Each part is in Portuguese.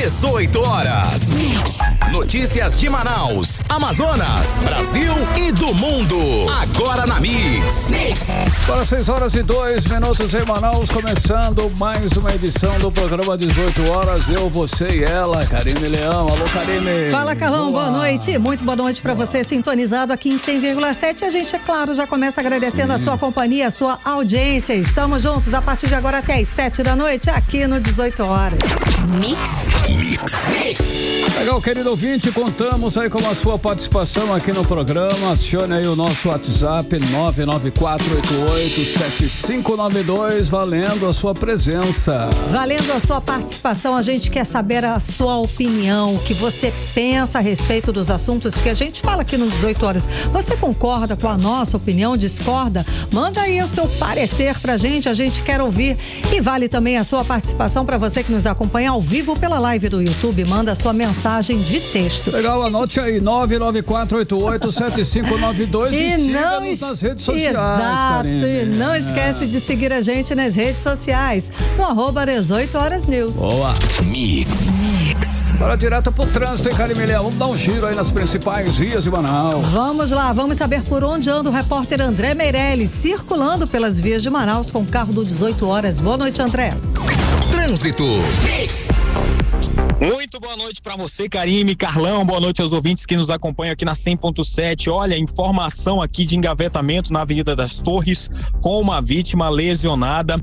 18 horas. Notícias de Manaus, Amazonas, Brasil e do mundo. Agora na Mix. Para 6h02 em Manaus, começando mais uma edição do programa 18 horas. Eu, você e ela, Karine Leão. Alô, Karine. Fala, Carlão. Boa noite. Muito boa noite para você, sintonizado aqui em 100,7. A gente, é claro, já começa agradecendo a sua companhia, a sua audiência. Estamos juntos a partir de agora até as 7 da noite, aqui no 18 horas. Mix. Legal, querido ouvinte, contamos aí com a sua participação aqui no programa. Acione aí o nosso WhatsApp 994887592, valendo a sua presença. Valendo a sua participação, a gente quer saber a sua opinião, o que você pensa a respeito dos assuntos que a gente fala aqui no 18 horas. Você concorda com a nossa opinião, discorda? Manda aí o seu parecer pra gente, a gente quer ouvir. E vale também a sua participação para você que nos acompanha ao vivo pela live do YouTube. Manda a sua mensagem de texto. Legal, anote aí 994887592 e siga-nos nas redes sociais. Exato, e não esquece de seguir a gente nas redes sociais no @18horasnews. Boa. Mix. Bora direto pro trânsito, hein, Karine Leão? Vamos dar um giro aí nas principais vias de Manaus. Vamos lá, vamos saber por onde anda o repórter André Meirelles, circulando pelas vias de Manaus com o carro do 18 horas. Boa noite, André. Trânsito. Muito boa noite para você, Karine, Carlão, boa noite aos ouvintes que nos acompanham aqui na 100.7. Olha, informação aqui de engavetamento na Avenida das Torres com uma vítima lesionada.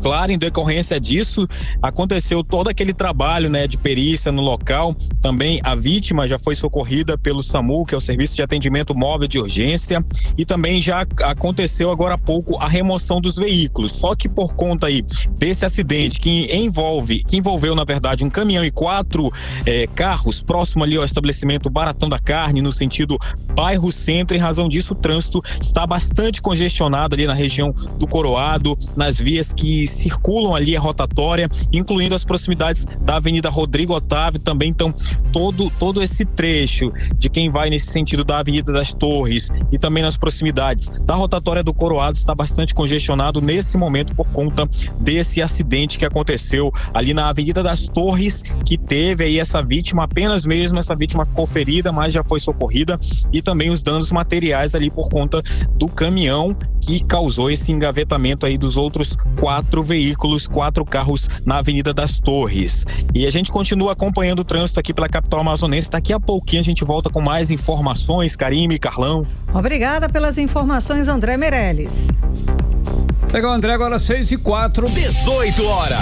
Claro, em decorrência disso, aconteceu todo aquele trabalho, né, de perícia no local. Também a vítima já foi socorrida pelo SAMU, que é o Serviço de Atendimento Móvel de Urgência, e também já aconteceu agora há pouco a remoção dos veículos. Só que por conta aí desse acidente que envolveu, na verdade, um caminhão e 4 carros próximo ali ao estabelecimento Baratão da Carne, no sentido bairro Centro. Em razão disso, o trânsito está bastante congestionado ali na região do Coroado, nas vias que circulam ali a rotatória, incluindo as proximidades da Avenida Rodrigo Otávio também. Então, todo esse trecho de quem vai nesse sentido da Avenida das Torres e também nas proximidades da rotatória do Coroado está bastante congestionado nesse momento por conta desse acidente que aconteceu ali na Avenida das Torres, que teve aí essa vítima, apenas mesmo essa vítima ficou ferida, mas já foi socorrida, e também os danos materiais ali por conta do caminhão que causou esse engavetamento aí dos outros 4 veículos, 4 carros na Avenida das Torres. E a gente continua acompanhando o trânsito aqui pela capital amazonense. Daqui a pouquinho a gente volta com mais informações, Karine e Carlão. Obrigada pelas informações, André Meirelles. Legal, André, agora 6h04. 18 horas.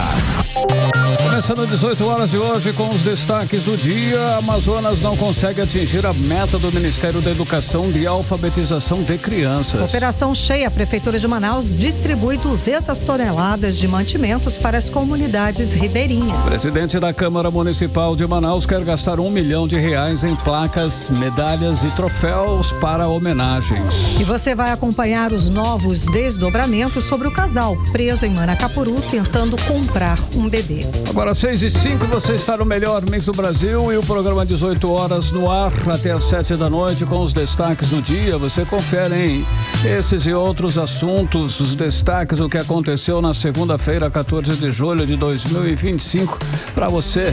Começando 18 horas de hoje com os destaques do dia. Amazonas não consegue atingir a meta do Ministério da Educação de alfabetização de crianças. Operação cheia, a Prefeitura de Manaus distribui 200 toneladas de mantimentos para as comunidades ribeirinhas. O presidente da Câmara Municipal de Manaus quer gastar R$1 milhão em placas, medalhas e troféus para homenagens. E você vai acompanhar os novos desdobramentos sobre o casal preso em Manacapuru tentando comprar um bebê. Agora 6h05, você está no melhor mix do Brasil e o programa 18 horas no ar até as 7 da noite com os destaques do dia. Você confere, hein? Esses e outros assuntos, os destaques, o que aconteceu na segunda-feira, 14 de julho de 2025, para você.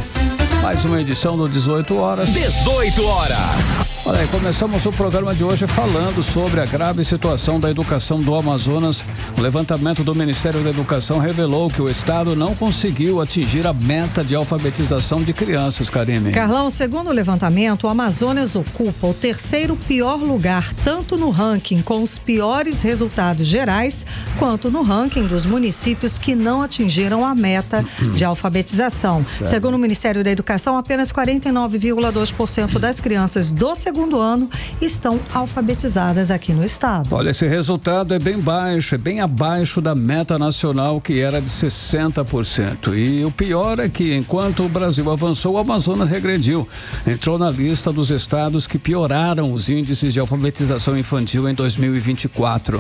Mais uma edição do 18 horas. 18 horas. Olha aí, começamos o programa de hoje falando sobre a grave situação da educação do Amazonas. O levantamento do Ministério da Educação revelou que o estado não conseguiu atingir a meta de alfabetização de crianças, Karine. Carlão, segundo o levantamento, o Amazonas ocupa o 3º pior lugar, tanto no ranking com os piores resultados gerais, quanto no ranking dos municípios que não atingiram a meta de alfabetização. Certo. Segundo o Ministério da Educação, apenas 49,2% das crianças do segundo ano estão alfabetizadas aqui no estado. Olha, esse resultado é bem baixo, é bem abaixo da meta nacional, que era de 60%. E o pior é que, enquanto o Brasil avançou, o Amazonas regrediu. Entrou na lista dos estados que pioraram os índices de alfabetização infantil em 2024.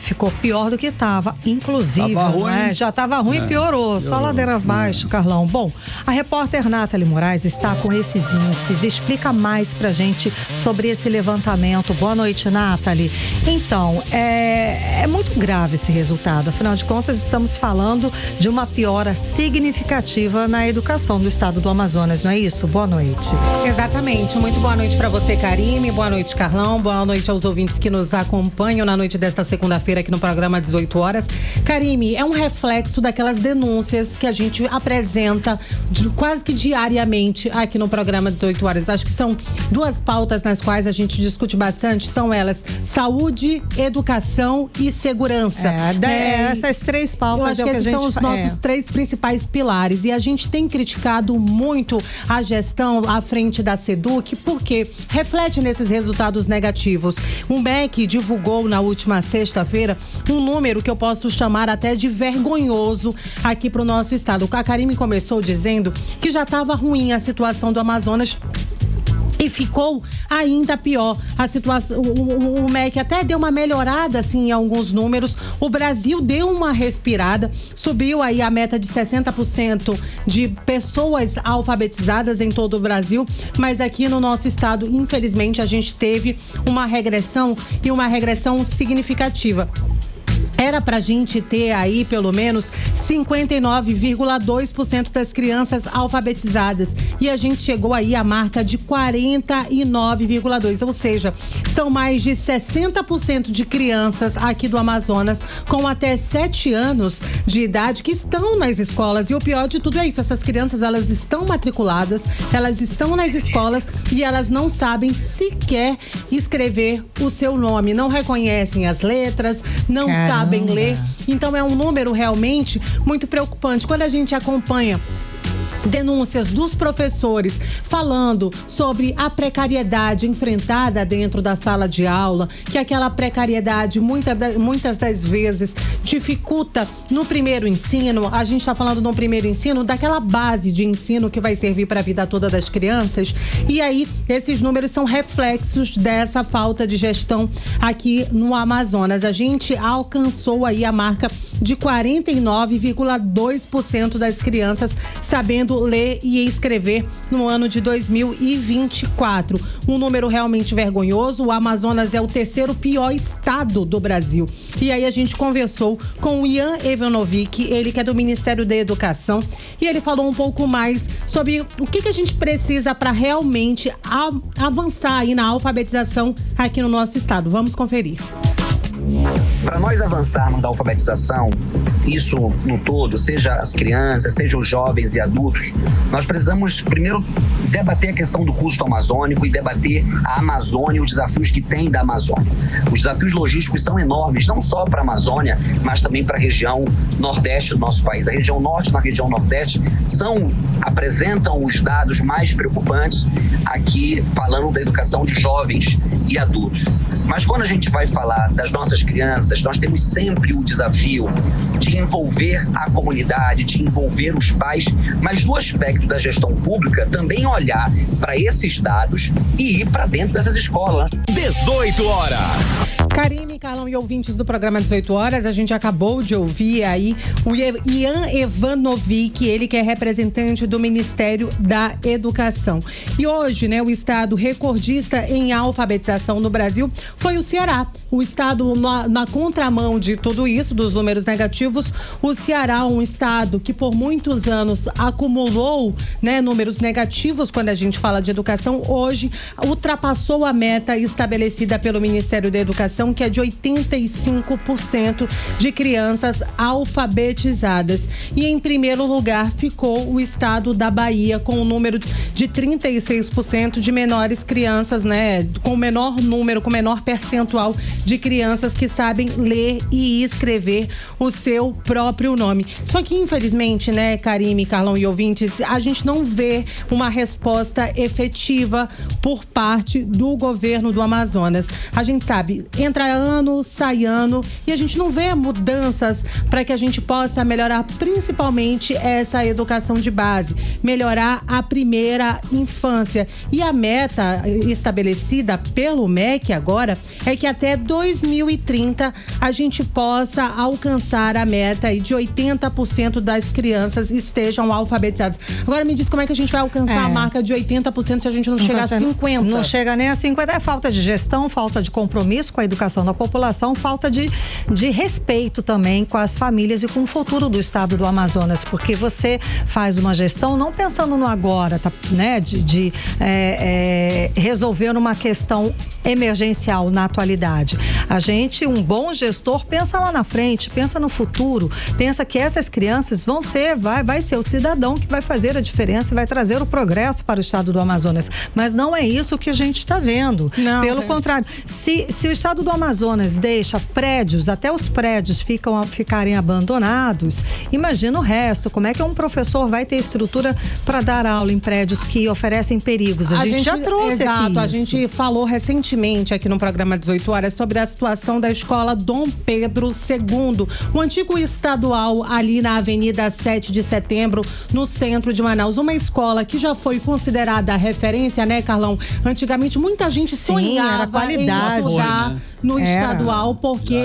Ficou pior do que estava, inclusive. Tava ruim. Já estava ruim e piorou. Só ladeira abaixo, Carlão. Bom, a repórter Nathalie Moraes está com esses índices. Explica mais pra gente sobre esse levantamento. Boa noite, Nathalie. Então, é muito grave esse resultado. Afinal de contas, estamos falando de uma piora significativa na educação do estado do Amazonas, não é isso? Boa noite. Exatamente. Muito boa noite para você, Karime. Boa noite, Carlão. Boa noite aos ouvintes que nos acompanham na noite desta segunda-feira aqui no programa 18 horas. Karime, é um reflexo daquelas denúncias que a gente apresenta quase que diariamente aqui no programa 18 horas. Acho que são duas pautas nas quais a gente discute bastante. São elas saúde, educação e segurança. Essas três pautas. Eu acho que esses são os nossos três principais pilares. E a gente tem criticado muito a gestão à frente da SEDUC, porque reflete nesses resultados negativos. O MEC divulgou na última sexta-feira um número que eu posso chamar até de vergonhoso aqui para o nosso estado. A Karime começou dizendo que já estava ruim a situação do Amazonas. E ficou ainda pior a situação. O MEC até deu uma melhorada assim em alguns números. O Brasil deu uma respirada, subiu aí a meta de 60% de pessoas alfabetizadas em todo o Brasil, mas aqui no nosso estado, infelizmente, a gente teve uma regressão e uma regressão significativa. Era pra gente ter aí pelo menos 59,2% das crianças alfabetizadas e a gente chegou aí à marca de 49,2%, ou seja, são mais de 60% de crianças aqui do Amazonas com até 7 anos de idade que estão nas escolas. E o pior de tudo é isso, essas crianças, elas estão matriculadas, elas estão nas escolas e elas não sabem sequer escrever o seu nome, não reconhecem as letras, não sabem ler. Então é um número realmente muito preocupante. Quando a gente acompanha denúncias dos professores falando sobre a precariedade enfrentada dentro da sala de aula, que aquela precariedade muitas das vezes dificulta no primeiro ensino. A gente está falando no primeiro ensino daquela base de ensino que vai servir para a vida toda das crianças. E aí esses números são reflexos dessa falta de gestão aqui no Amazonas. A gente alcançou aí a marca de 49,2% das crianças sabendo ler e escrever no ano de 2024. Um número realmente vergonhoso. O Amazonas é o terceiro pior estado do Brasil. E aí a gente conversou com o Ian Evanovic, ele que é do Ministério da Educação, e ele falou um pouco mais sobre o que a gente precisa para realmente avançar aí na alfabetização aqui no nosso estado. Vamos conferir. Para nós avançarmos da alfabetização, isso no todo, seja as crianças, seja os jovens e adultos, nós precisamos primeiro debater a questão do custo amazônico e debater a Amazônia e os desafios que tem da Amazônia. Os desafios logísticos são enormes, não só para a Amazônia, mas também para a região nordeste do nosso país. A região norte e a região nordeste apresentam os dados mais preocupantes aqui, falando da educação de jovens e adultos. Mas quando a gente vai falar das nossas crianças, nós temos sempre o desafio de envolver a comunidade, de envolver os pais, mas do aspecto da gestão pública, também olhar para esses dados e ir para dentro dessas escolas. 18 horas. Karime, Carlão e ouvintes do programa 18 horas, a gente acabou de ouvir aí o Ian Evanovic, ele que é representante do Ministério da Educação. E hoje, o estado recordista em alfabetização no Brasil foi o Ceará. O estado na contramão de tudo isso, dos números negativos, o Ceará, um estado que por muitos anos acumulou, números negativos quando a gente fala de educação, hoje ultrapassou a meta estabelecida pelo Ministério da Educação, que é de 85% de crianças alfabetizadas. E em primeiro lugar ficou o estado da Bahia, com um número de 36% de menores crianças, com menor número, com menor percentual de crianças que sabem ler e escrever o seu próprio nome. Só que infelizmente, Karime, Carlão e ouvintes, a gente não vê uma resposta efetiva por parte do governo do Amazonas. A gente sabe, entra ano, sai ano, e a gente não vê mudanças para que a gente possa melhorar principalmente essa educação de base, melhorar a primeira infância. E a meta estabelecida pelo MEC agora é que até 2030 a gente possa alcançar a meta aí de 80% das crianças estejam alfabetizadas. Agora me diz como é que a gente vai alcançar a marca de 80% se a gente não chegar a 50%? Não chega nem a 50%, é falta de gestão, falta de compromisso com a educação da população, falta de respeito também com as famílias e com o futuro do estado do Amazonas, porque você faz uma gestão não pensando no agora, tá, né, de resolver uma questão emergencial na atualidade. Um bom gestor pensa lá na frente, pensa no futuro, pensa que essas crianças vai ser o cidadão que vai fazer a diferença e vai trazer o progresso para o estado do Amazonas. Mas não é isso que a gente está vendo. Não, pelo contrário, se o estado do Amazonas deixa prédios, até os prédios ficarem abandonados, imagina o resto. Como é que um professor vai ter estrutura para dar aula em prédios que oferecem perigos? A gente já trouxe aqui. Exato, a gente falou recentemente aqui no programa 18 horas sobre a situação da escola Dom Pedro II, o antigo estadual ali na Avenida 7 de Setembro, no centro de Manaus. Uma escola que já foi considerada referência, né, Carlão? Antigamente muita gente sonhava em estudar no estadual, porque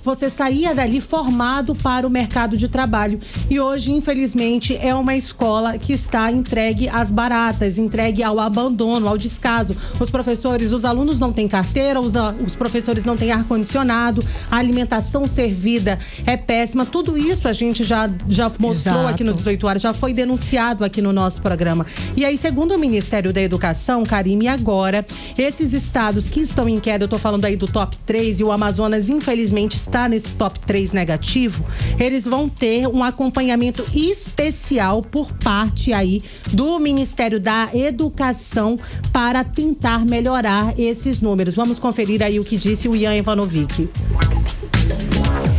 você saía dali formado para o mercado de trabalho. E hoje, infelizmente, é uma escola que está entregue às baratas, entregue ao abandono, ao descaso. Os alunos não têm carteira, os professores não têm ar-condicionado, a alimentação servida é péssima. Tudo isso a gente já mostrou aqui no 18 horas, já foi denunciado aqui no nosso programa. E aí, segundo o Ministério da Educação, Karime, agora, esses estados que estão em queda, eu tô falando aí do top 3, e o Amazonas, infelizmente, está nesse top 3 negativo, eles vão ter um acompanhamento especial por parte aí do Ministério da Educação para tentar melhorar esses números. Vamos conferir aí o que disse o Ian Evanovic.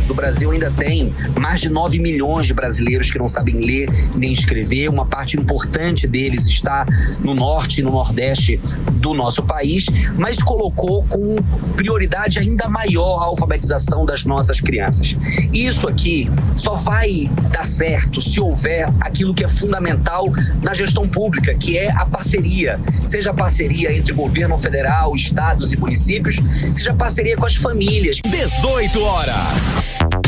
Do Brasil ainda tem mais de 9 milhões de brasileiros que não sabem ler nem escrever. Uma parte importante deles está no norte e no nordeste do nosso país, mas colocou com prioridade ainda maior a alfabetização das nossas crianças. Isso aqui só vai dar certo se houver aquilo que é fundamental na gestão pública, que é a parceria. Seja a parceria entre governo federal, estados e municípios, seja a parceria com as famílias. 18 horas.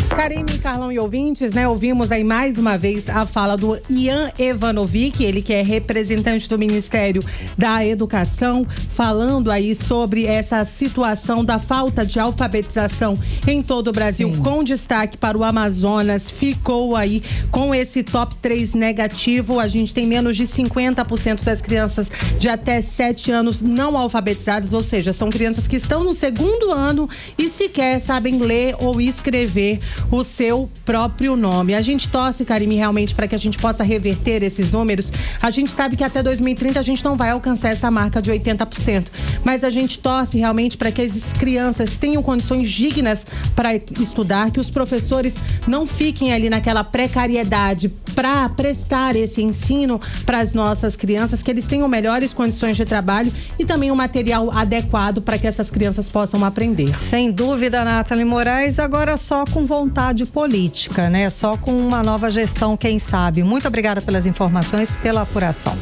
Karime, Carlão e ouvintes, né? Ouvimos aí mais uma vez a fala do Ian Evanovic, ele que é representante do Ministério da Educação, falando aí sobre essa situação da falta de alfabetização em todo o Brasil, com destaque para o Amazonas. Ficou aí com esse top 3 negativo. A gente tem menos de 50% das crianças de até 7 anos não alfabetizadas, ou seja, são crianças que estão no segundo ano e sequer sabem ler ou escrever o seu próprio nome. A gente torce, Karime, realmente para que a gente possa reverter esses números. A gente sabe que até 2030 a gente não vai alcançar essa marca de 80%, mas a gente torce realmente para que as crianças tenham condições dignas para estudar, que os professores não fiquem ali naquela precariedade para prestar esse ensino para as nossas crianças, que eles tenham melhores condições de trabalho e também um material adequado para que essas crianças possam aprender. Sem dúvida, Nathalie Moraes, agora só com vontade política, né? Só com uma nova gestão, quem sabe. Muito obrigada pelas informações, pela apuração.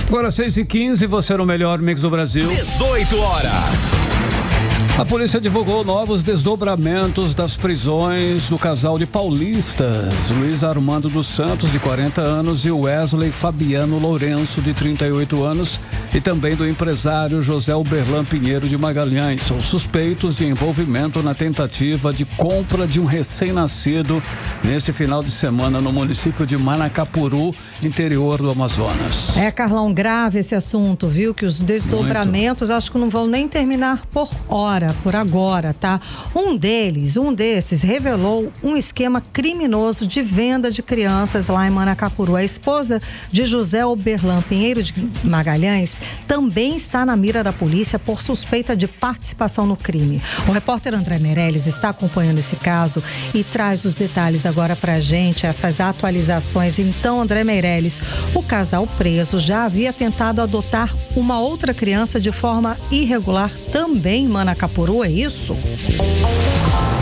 Agora 6h15, você no melhor mix do Brasil. 18 horas. A polícia divulgou novos desdobramentos das prisões do casal de paulistas, Luiz Armando dos Santos, de 40 anos, e Wesley Fabiano Lourenço, de 38 anos, e também do empresário José Uberlan Pinheiro de Magalhães. São suspeitos de envolvimento na tentativa de compra de um recém-nascido neste final de semana no município de Manacapuru, interior do Amazonas. Carlão, grave esse assunto, viu? Que os desdobramentos acho que não vão nem terminar por agora, tá? Um desses revelou um esquema criminoso de venda de crianças lá em Manacapuru. A esposa de José Uberlan Pinheiro de Magalhães também está na mira da polícia por suspeita de participação no crime. O repórter André Meirelles está acompanhando esse caso e traz os detalhes agora pra gente, essas atualizações. Então, André Meirelles, o casal preso já havia tentado adotar uma outra criança de forma irregular também em Manacapuru, é isso?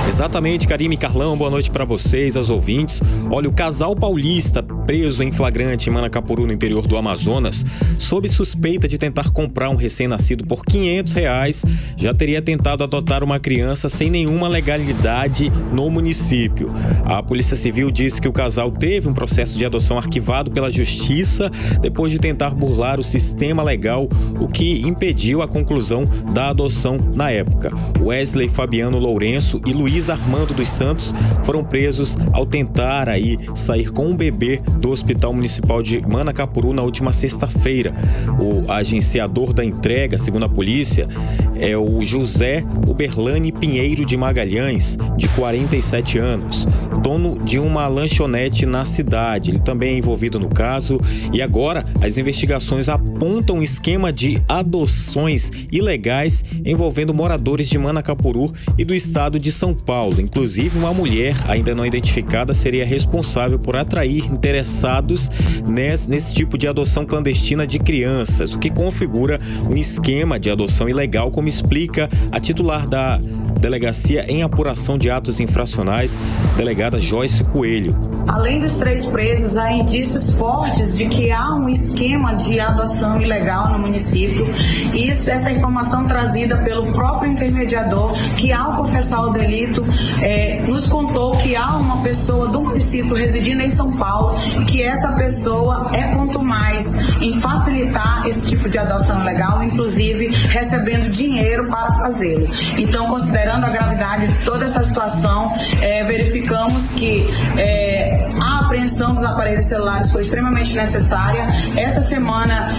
Exatamente, Karime e Carlão, boa noite para vocês, aos ouvintes. Olha, o casal paulista preso em flagrante em Manacapuru, no interior do Amazonas, sob suspeita de tentar comprar um recém-nascido por R$500, já teria tentado adotar uma criança sem nenhuma legalidade no município. A Polícia Civil disse que o casal teve um processo de adoção arquivado pela Justiça depois de tentar burlar o sistema legal, o que impediu a conclusão da adoção na época. Wesley Fabiano Lourenço e Luiz Armando dos Santos foram presos ao tentar sair com um bebê do Hospital Municipal de Manacapuru na última sexta-feira. O agenciador da entrega, segundo a polícia, é o José Uberlane Pinheiro de Magalhães, de 47 anos, dono de uma lanchonete na cidade. Ele também é envolvido no caso e agora as investigações apontam um esquema de adoções ilegais envolvendo moradores de Manacapuru e do estado de São Paulo. Inclusive, uma mulher ainda não identificada seria responsável por atrair interessados nesse tipo de adoção clandestina de crianças, o que configura um esquema de adoção ilegal, como explica a titular da Delegacia em Apuração de Atos Infracionais, delegada Joyce Coelho. Além dos 3 presos, há indícios fortes de que há um esquema de adoção ilegal no município. Essa informação trazida pelo próprio intermediador, que ao confessar o delito, nos contou que há uma pessoa do município residindo em São Paulo e que essa pessoa é contumaz em facilitar esse tipo de adoção ilegal, inclusive recebendo dinheiro para fazê-lo. Então, considerando a gravidade de toda essa situação, verificamos que a apreensão dos aparelhos celulares foi extremamente necessária. Essa semana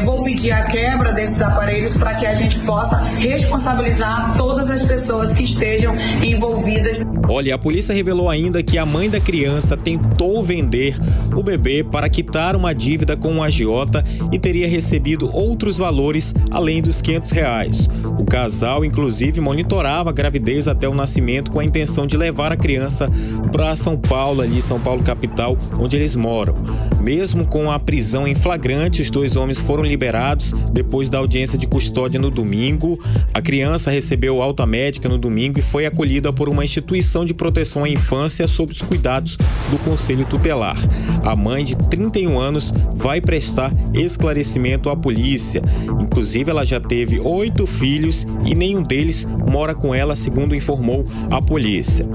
vou pedir a quebra desses aparelhos para que a gente possa responsabilizar todas as pessoas que estejam envolvidas. Olha, a polícia revelou ainda que a mãe da criança tentou vender o bebê para quitar uma dívida com um agiota e teria recebido outros valores além dos R$500. O casal, inclusive, monitorava a gravidez até o nascimento com a intenção de levar a criança para São Paulo, São Paulo capital, onde eles moram. Mesmo com a prisão em flagrante, os 2 homens foram liberados depois da audiência de custódia no domingo. A criança recebeu alta médica no domingo e foi acolhida por uma instituição de proteção à infância sob os cuidados do Conselho Tutelar. A mãe, de 31 anos, vai prestar esclarecimento à polícia. Inclusive, ela já teve 8 filhos e nenhum deles mora com ela, segundo informou a polícia.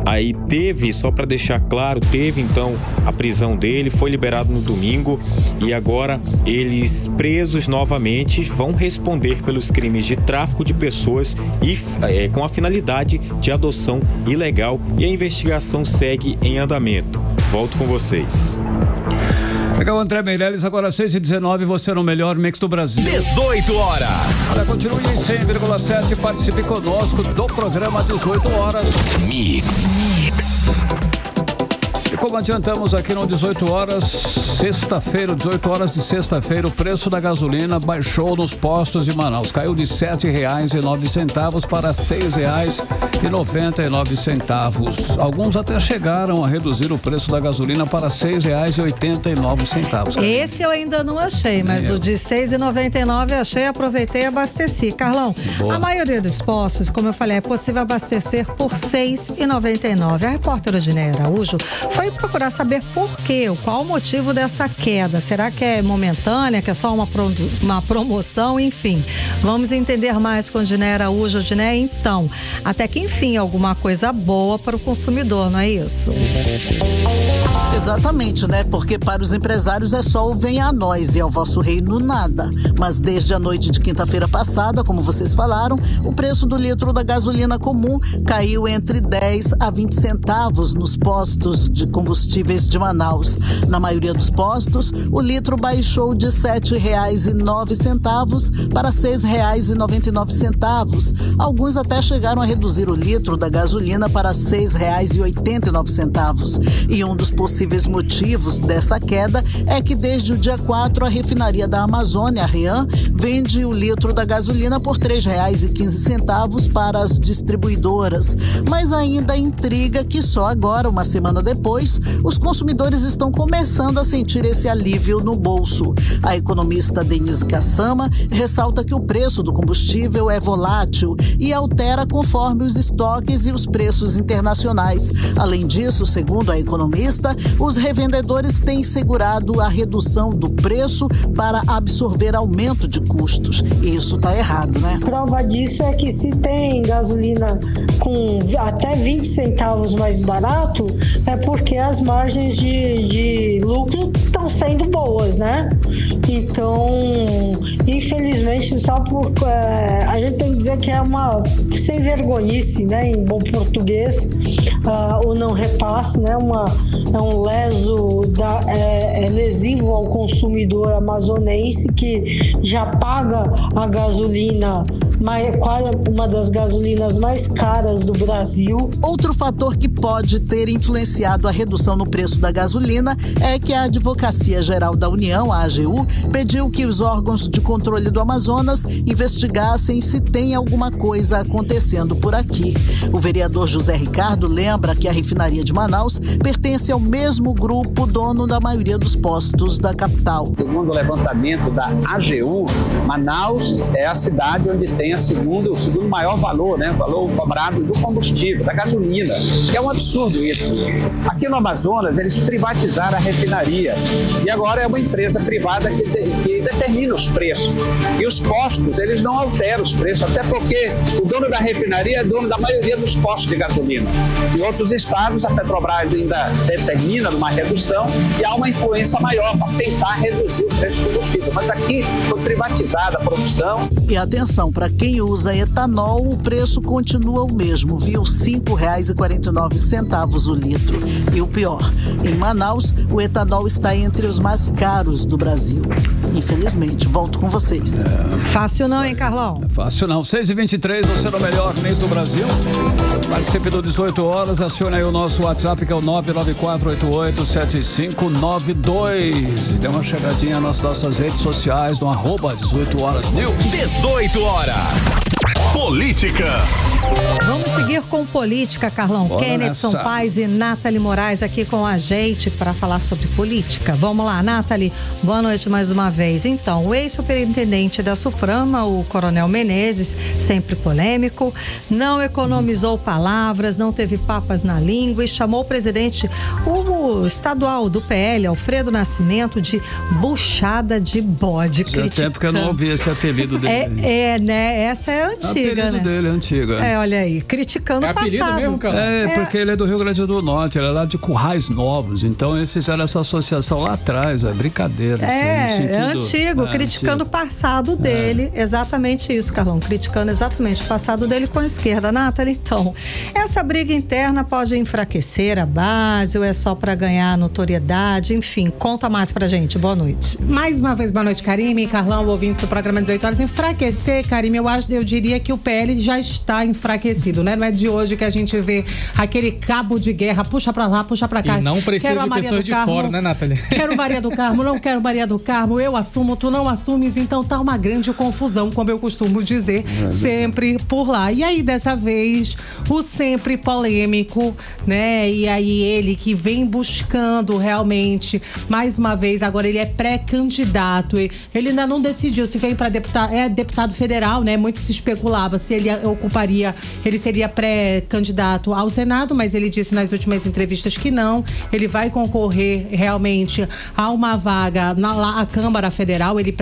Aí só para deixar claro, teve então a prisão dele, foi liberado no domingo e agora eles, presos novamente, vão responder pelos crimes de tráfico de pessoas e com a finalidade de adoção ilegal, e a investigação segue em andamento. Volto com vocês. Legal, André Meirelles, agora 6h19, você no melhor mix do Brasil. 18 horas. Olha, continue em 100,7 e participe conosco do programa 18 horas. Mix. E como adiantamos aqui no 18 horas, sexta-feira, 18 horas de sexta-feira, o preço da gasolina baixou nos postos de Manaus. Caiu de R$7,09 para R$6,99. Alguns até chegaram a reduzir o preço da gasolina para R$6,89. Esse eu ainda não achei, mas o de R$6,99 achei, aproveitei e abasteci. Carlão, boa. A maioria dos postos, como eu falei, é possível abastecer por R$6,99. A repórter Odineia Araújo foi procurar saber por quê, qual o motivo dessa queda. Será que é momentânea, que é só uma promoção? Enfim, vamos entender mais com Odineia Araújo. Odineia, então, até que enfim, alguma coisa boa para o consumidor, não é isso? Exatamente, né? Porque para os empresários é só o venha a nós e ao vosso reino nada. Mas desde a noite de quinta-feira passada, como vocês falaram, o preço do litro da gasolina comum caiu entre 10 a 20 centavos nos postos de combustível Combustíveis de Manaus. Na maioria dos postos, o litro baixou de R$ 7,09 para R$ 6,99. Alguns até chegaram a reduzir o litro da gasolina para R$ 6,89. E um dos possíveis motivos dessa queda é que desde o dia 4 a refinaria da Amazônia, a REAM, vende o litro da gasolina por R$ 3,15 para as distribuidoras. Mas ainda intriga que só agora, uma semana depois, os consumidores estão começando a sentir esse alívio no bolso. A economista Denise Kassama ressalta que o preço do combustível é volátil e altera conforme os estoques e os preços internacionais. Além disso, segundo a economista, os revendedores têm segurado a redução do preço para absorver aumento de custos. E isso está errado, né? Prova disso é que se tem gasolina com até 20 centavos mais barato, é porque as margens de lucro estão sendo boas, né? Então, infelizmente, só por a gente tem que dizer que é uma sem vergonhice, né? Em bom português, o não repasse, né? É um lesivo ao consumidor amazonense que já paga a gasolina, uma das gasolinas mais caras do Brasil. Outro fator que pode ter influenciado a redução no preço da gasolina é que a Advocacia Geral da União, a AGU, pediu que os órgãos de controle do Amazonas investigassem se tem alguma coisa acontecendo por aqui. O vereador José Ricardo lembra que a refinaria de Manaus pertence ao mesmo grupo dono da maioria dos postos da capital. Segundo o levantamento da AGU, Manaus é a cidade onde tem o segundo maior valor, né? O valor cobrado do combustível, da gasolina, que é um absurdo isso. Aqui no Amazonas, eles privatizaram a refinaria e agora é uma empresa privada que determina os preços. E os postos, eles não alteram os preços, até porque o dono da refinaria é dono da maioria dos postos de gasolina. Em outros estados, a Petrobras ainda determina uma redução e há uma influência maior para tentar reduzir o preço do combustível. Mas aqui foi privatizada a produção. E atenção, para quem usa etanol, o preço continua o mesmo, viu? R$ 5,49 o litro. E o pior, em Manaus, o etanol está entre os mais caros do Brasil. Infelizmente, volto com vocês. Fácil não, hein, Carlão? Fácil não. 6h23, você no melhor mês do Brasil. Participe do 18 horas, acione aí o nosso WhatsApp, que é o 994887592. Dê uma chegadinha nas nossas redes sociais, no @18horas-news. 18 horas. Política. Vamos seguir com política, Carlão. Bora Kennethson nessa. Paes e Nathalie Moraes aqui com a gente para falar sobre política. Vamos lá, Nathalie. Boa noite mais uma vez. Então, o ex-superintendente da SUFRAMA, o Coronel Menezes, sempre polêmico, não economizou palavras, não teve papas na língua e chamou o presidente, o estadual do PL, Alfredo Nascimento, de buchada de bode. Faz tempo que eu não ouvi esse apelido dele. Né? Essa é antiga, o apelido né? dele é antigo. Olha aí, criticando o passado. apelido mesmo, cara? Porque ele é do Rio Grande do Norte, ele é lá de Currais Novos, então eles fizeram essa associação lá atrás, brincadeira. É antigo, criticando antigo. o passado dele, exatamente isso, Carlão, criticando exatamente o passado dele com a esquerda. Nathalie, então, essa briga interna pode enfraquecer a base ou é só para ganhar notoriedade? Enfim, conta mais pra gente, boa noite. Mais uma vez, boa noite, Karime, Carlão, ouvintes do programa 18 horas. Enfraquecer, Karime, eu diria que o PL já está enfraquecido, né? Não é de hoje que a gente vê aquele cabo de guerra, puxa pra lá, puxa pra cá. E não precisa de pessoas de fora, né, Nathalie? Quero Maria do Carmo, não quero Maria do Carmo, eu assumo, tu não assumes, então tá uma grande confusão, como eu costumo dizer, sempre por lá. E aí, dessa vez, o sempre polêmico, né? E aí ele que vem buscando realmente, mais uma vez, agora ele é pré-candidato, ele ainda não decidiu se vem para deputado federal, né? Muito se especulava se ele ele seria pré-candidato ao Senado, mas ele disse nas últimas entrevistas que não, ele vai concorrer realmente a uma vaga na Câmara Federal, ele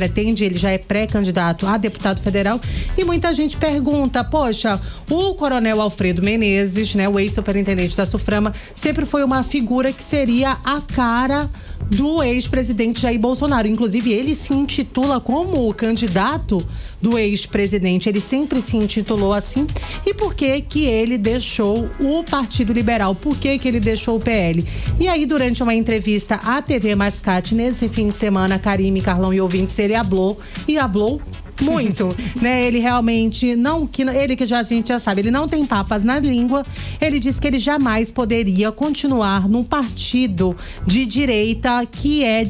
já é pré-candidato a deputado federal, e muita gente pergunta, poxa, o coronel Alfredo Menezes, né, o ex-superintendente da SUFRAMA, sempre foi uma figura que seria a cara do ex-presidente Jair Bolsonaro, inclusive ele se intitula como o candidato do ex-presidente, ele sempre se intitulou assim, e por que ele deixou o Partido Liberal, por que ele deixou o PL. E aí, durante uma entrevista à TV Mascate, nesse fim de semana, Karime, Carlão e ouvintes, ele hablou muito, né? Ele realmente a gente já sabe, ele não tem papas na língua. Ele disse que ele jamais poderia continuar num partido de direita que é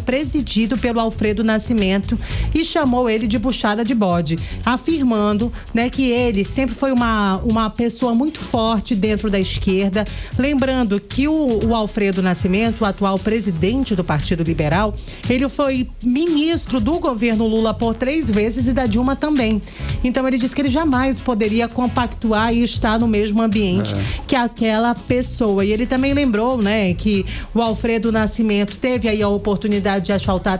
presidido pelo Alfredo Nascimento, e chamou ele de buchada de bode, afirmando, né, que ele sempre foi uma pessoa muito forte dentro da esquerda. Lembrando que o Alfredo Nascimento, o atual presidente do Partido Liberal, ele foi ministro do governo Lula por 3 vezes e da Dilma também. Então ele disse que ele jamais poderia compactuar e estar no mesmo ambiente que aquela pessoa. E ele também lembrou, né, que o Alfredo Nascimento teve aí a oportunidade de asfaltar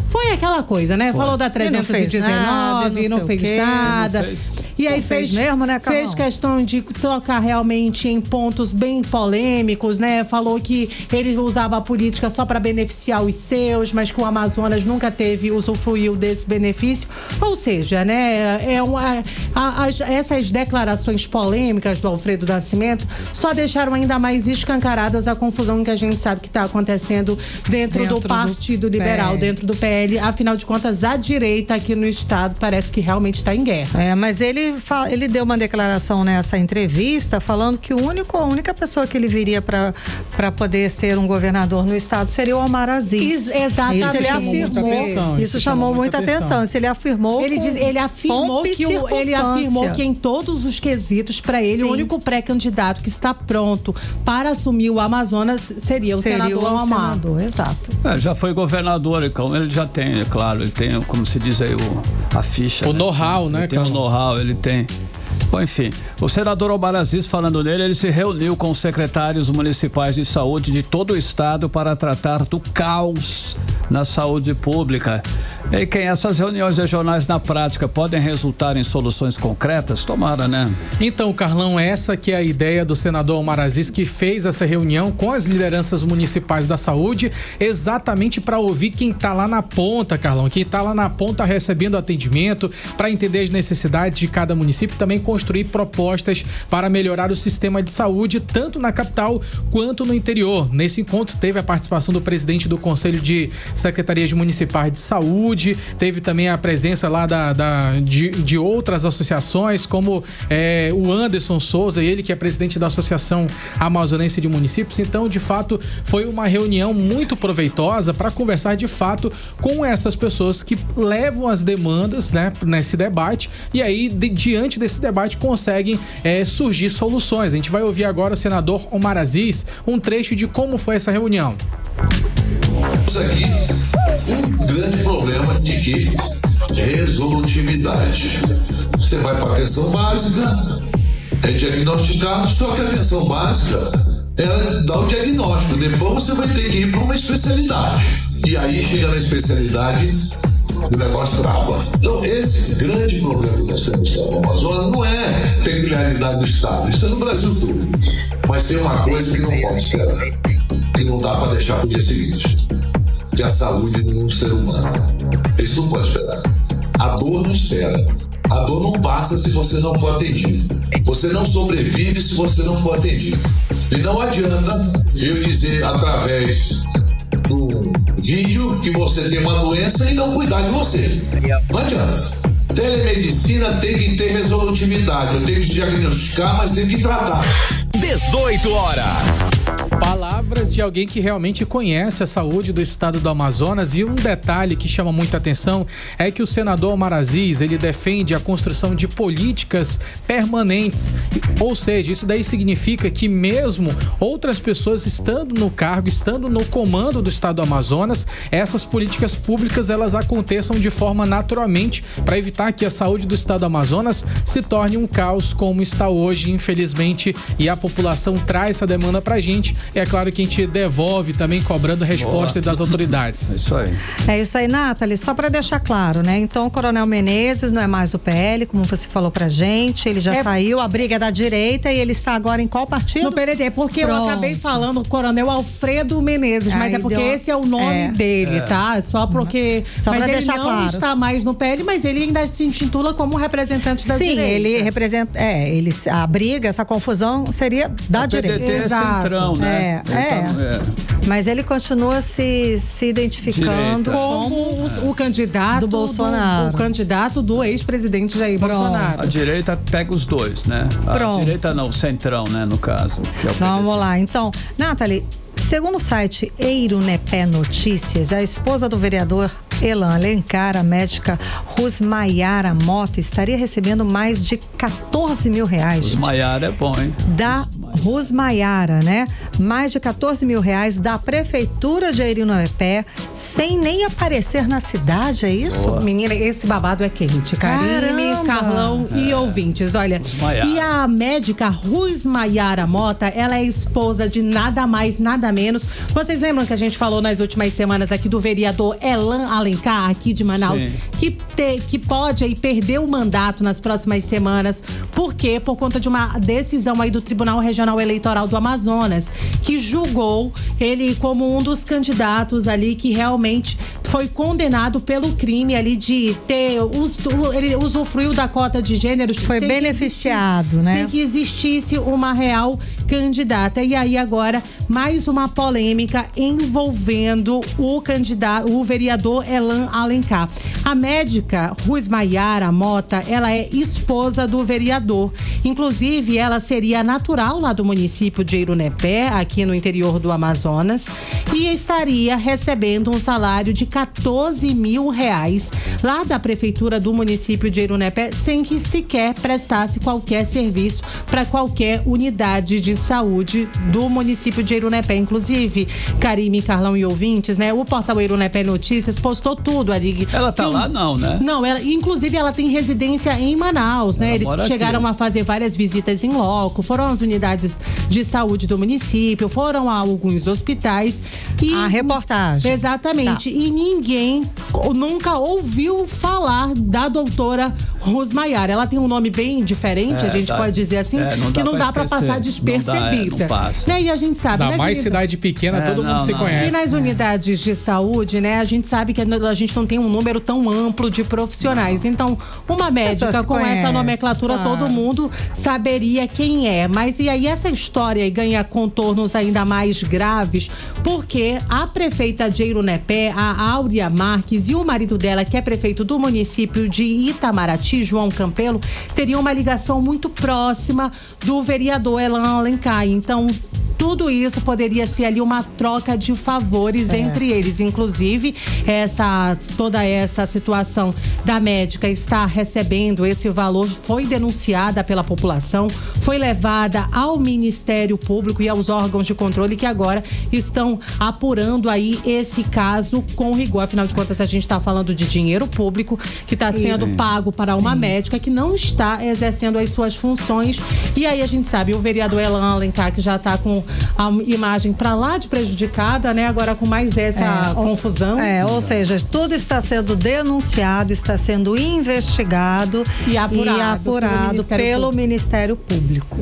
foi aquela coisa, né? Falou da 319, não fez nada. E aí fez mesmo, né, fez questão de tocar realmente em pontos bem polêmicos, né? Falou que ele usava a política só para beneficiar os seus, mas que o Amazonas nunca usufruiu desse benefício. Ou seja, né, essas declarações polêmicas do Alfredo Nascimento só deixaram ainda mais escancaradas a confusão que a gente sabe que está acontecendo dentro do Partido Liberal, dentro do PL. Afinal de contas, a direita aqui no estado parece que realmente está em guerra. Mas ele deu uma declaração nessa entrevista falando que a única pessoa que ele viria para poder ser um governador no estado seria o Omar Aziz. Exatamente. Isso ele afirmou. Isso chamou muita atenção. Isso ele afirmou. Ele afirmou que em todos os quesitos, para ele, o único pré-candidato que está pronto para assumir o Amazonas seria o senador Omar. Exato. Já foi governador, então ele já tem, é claro, ele tem, como se diz aí, a ficha. O know-how, né? Ele tem o know-how, ele tem. Bom, enfim, o senador Omar Aziz, falando nele, ele se reuniu com os secretários municipais de saúde de todo o estado para tratar do caos na saúde pública. E quem essas reuniões regionais na prática podem resultar em soluções concretas? Tomara, né? Então, Carlão, essa que é a ideia do senador Omar Aziz, que fez essa reunião com as lideranças municipais da saúde, exatamente para ouvir quem está lá na ponta, Carlão, quem está lá na ponta recebendo atendimento, para entender as necessidades de cada município e também construir propostas para melhorar o sistema de saúde, tanto na capital quanto no interior. Nesse encontro teve a participação do presidente do Conselho de Secretarias Municipais de Saúde, teve também a presença lá de outras associações, como o Anderson Souza, ele que é presidente da Associação Amazonense de Municípios. Então, de fato, foi uma reunião muito proveitosa para conversar de fato com essas pessoas que levam as demandas, né, nesse debate, e aí, diante desse debate, conseguem surgir soluções. A gente vai ouvir agora o senador Omar Aziz, um trecho de como foi essa reunião. Temos aqui um grande problema de que resolutividade. Você vai para a atenção básica, é diagnosticado, só que a atenção básica é dar o diagnóstico. Depois você vai ter que ir para uma especialidade. E aí chega na especialidade, o negócio trava. Então, esse grande problema que nós temos no estado do Amazonas não é peculiaridade do estado, isso é no Brasil todo. Mas tem uma coisa que não pode esperar, que não dá para deixar para o dia seguinte, que é a saúde do ser humano. Isso não pode esperar. A dor não espera. A dor não passa se você não for atendido. Você não sobrevive se você não for atendido. E não adianta eu dizer através do vídeo que você tem uma doença e não cuidar de você. Não adianta. Telemedicina tem que ter resolutividade. Eu tenho que diagnosticar, mas tenho que tratar. 18 horas. Palavras de alguém que realmente conhece a saúde do estado do Amazonas. E um detalhe que chama muita atenção é que o senador Omar Aziz, ele defende a construção de políticas permanentes. Ou seja, isso daí significa que mesmo outras pessoas estando no cargo, estando no comando do estado do Amazonas, essas políticas públicas, elas aconteçam de forma naturalmente para evitar que a saúde do estado do Amazonas se torne um caos como está hoje, infelizmente, e a população traz essa demanda pra gente. E é claro que a gente devolve também cobrando resposta das autoridades. É isso aí, Nathalie. Só para deixar claro, né? Então, o Coronel Menezes não é mais do PL, como você falou pra gente. Ele já saiu, a briga é da direita e ele está agora em qual partido? No PDT, porque eu acabei falando Coronel Alfredo Menezes, mas é porque esse é o nome dele, tá? Só porque... Só mas pra ele deixar não claro. está mais no PL, mas ele ainda se intitula como representante da direita. Sim, ele representa... a briga, essa confusão seria da direita. PDT é centrão, né? Mas ele continua se identificando como o candidato do Bolsonaro. O candidato do ex-presidente Jair Bolsonaro. A direita pega os dois, né? A direita não, o centrão, né, no caso. Que é o Vamos lá, então. Nathalie, segundo o site Eirunepé Notícias, a esposa do vereador Elan Alencar, a médica Rosmaiara Mota, estaria recebendo mais de 14 mil reais. Rosmaiara é bom, hein? Da Rosmaiara, né? Mais de 14 mil reais da prefeitura de Eirunepé, sem nem aparecer na cidade, é isso? Boa. Menina, esse babado é quente. Karine, Carlão e ouvintes, olha. Rosmaiara. E a médica Rosmaiara Mota, ela é esposa de nada mais, nada menos. Vocês lembram que a gente falou nas últimas semanas aqui do vereador Elan Alencar, aqui de Manaus, que pode aí perder o mandato nas próximas semanas. Por quê? Por conta de uma decisão aí do Tribunal Regional Eleitoral do Amazonas, que julgou ele como um dos candidatos ali que realmente foi condenado pelo crime ali de ter ele usufruiu da cota de gêneros, foi beneficiado, né? Sem que existisse uma real candidata. E aí agora mais uma polêmica envolvendo o vereador Elan Alencar. A médica Rosmaiara Mota, ela é esposa do vereador. Inclusive, ela seria natural lá do município de Eirunepé, aqui no interior do Amazonas, e estaria recebendo um salário de 14 mil reais lá da prefeitura do município de Eirunepé, sem que sequer prestasse qualquer serviço para qualquer unidade de saúde do município de Eirunepé. Inclusive, Karime, Carlão e ouvintes, né? O portal Eirunepé Notícias postou tudo ali. Ela tá lá não, né? Não, inclusive ela tem residência em Manaus, né? Eles chegaram a fazer várias visitas em loco, foram às unidades de saúde do município, foram a alguns hospitais e... A reportagem. Exatamente. Tá. E ninguém nunca ouviu falar da doutora Rosmaiara. Ela tem um nome bem diferente, a gente pode dizer assim, que não dá pra passar despercebida. Não passa. Né? E a gente sabe... Da mais cidade pequena, todo mundo se conhece. E nas unidades de saúde, né? A gente sabe que a gente não tem um número tão amplo de profissionais. Então, uma médica com essa nomenclatura, todo mundo saberia quem é. Mas e aí essa história ganha contornos ainda mais graves, porque a prefeita de Eirunepé, a Áurea Marques, e o marido dela, que é prefeito do município de Itamaraty, João Campelo, teriam uma ligação muito próxima do vereador Elan Alencar. Então, tudo isso poderia ser ali uma troca de favores entre eles. Inclusive, toda essa situação da médica estar recebendo esse valor foi denunciada pela população, foi levada ao Ministério Público e aos órgãos de controle, que agora estão apurando aí esse caso com rigor. Afinal de contas, a gente está falando de dinheiro público que está sendo pago para uma médica que não está exercendo as suas funções. E aí a gente sabe, o vereador Elan Alencar, que já está com a imagem para lá de prejudicada, né? Agora com mais essa confusão. Ou seja, tudo está sendo denunciado, está sendo investigado e apurado pelo Ministério Público.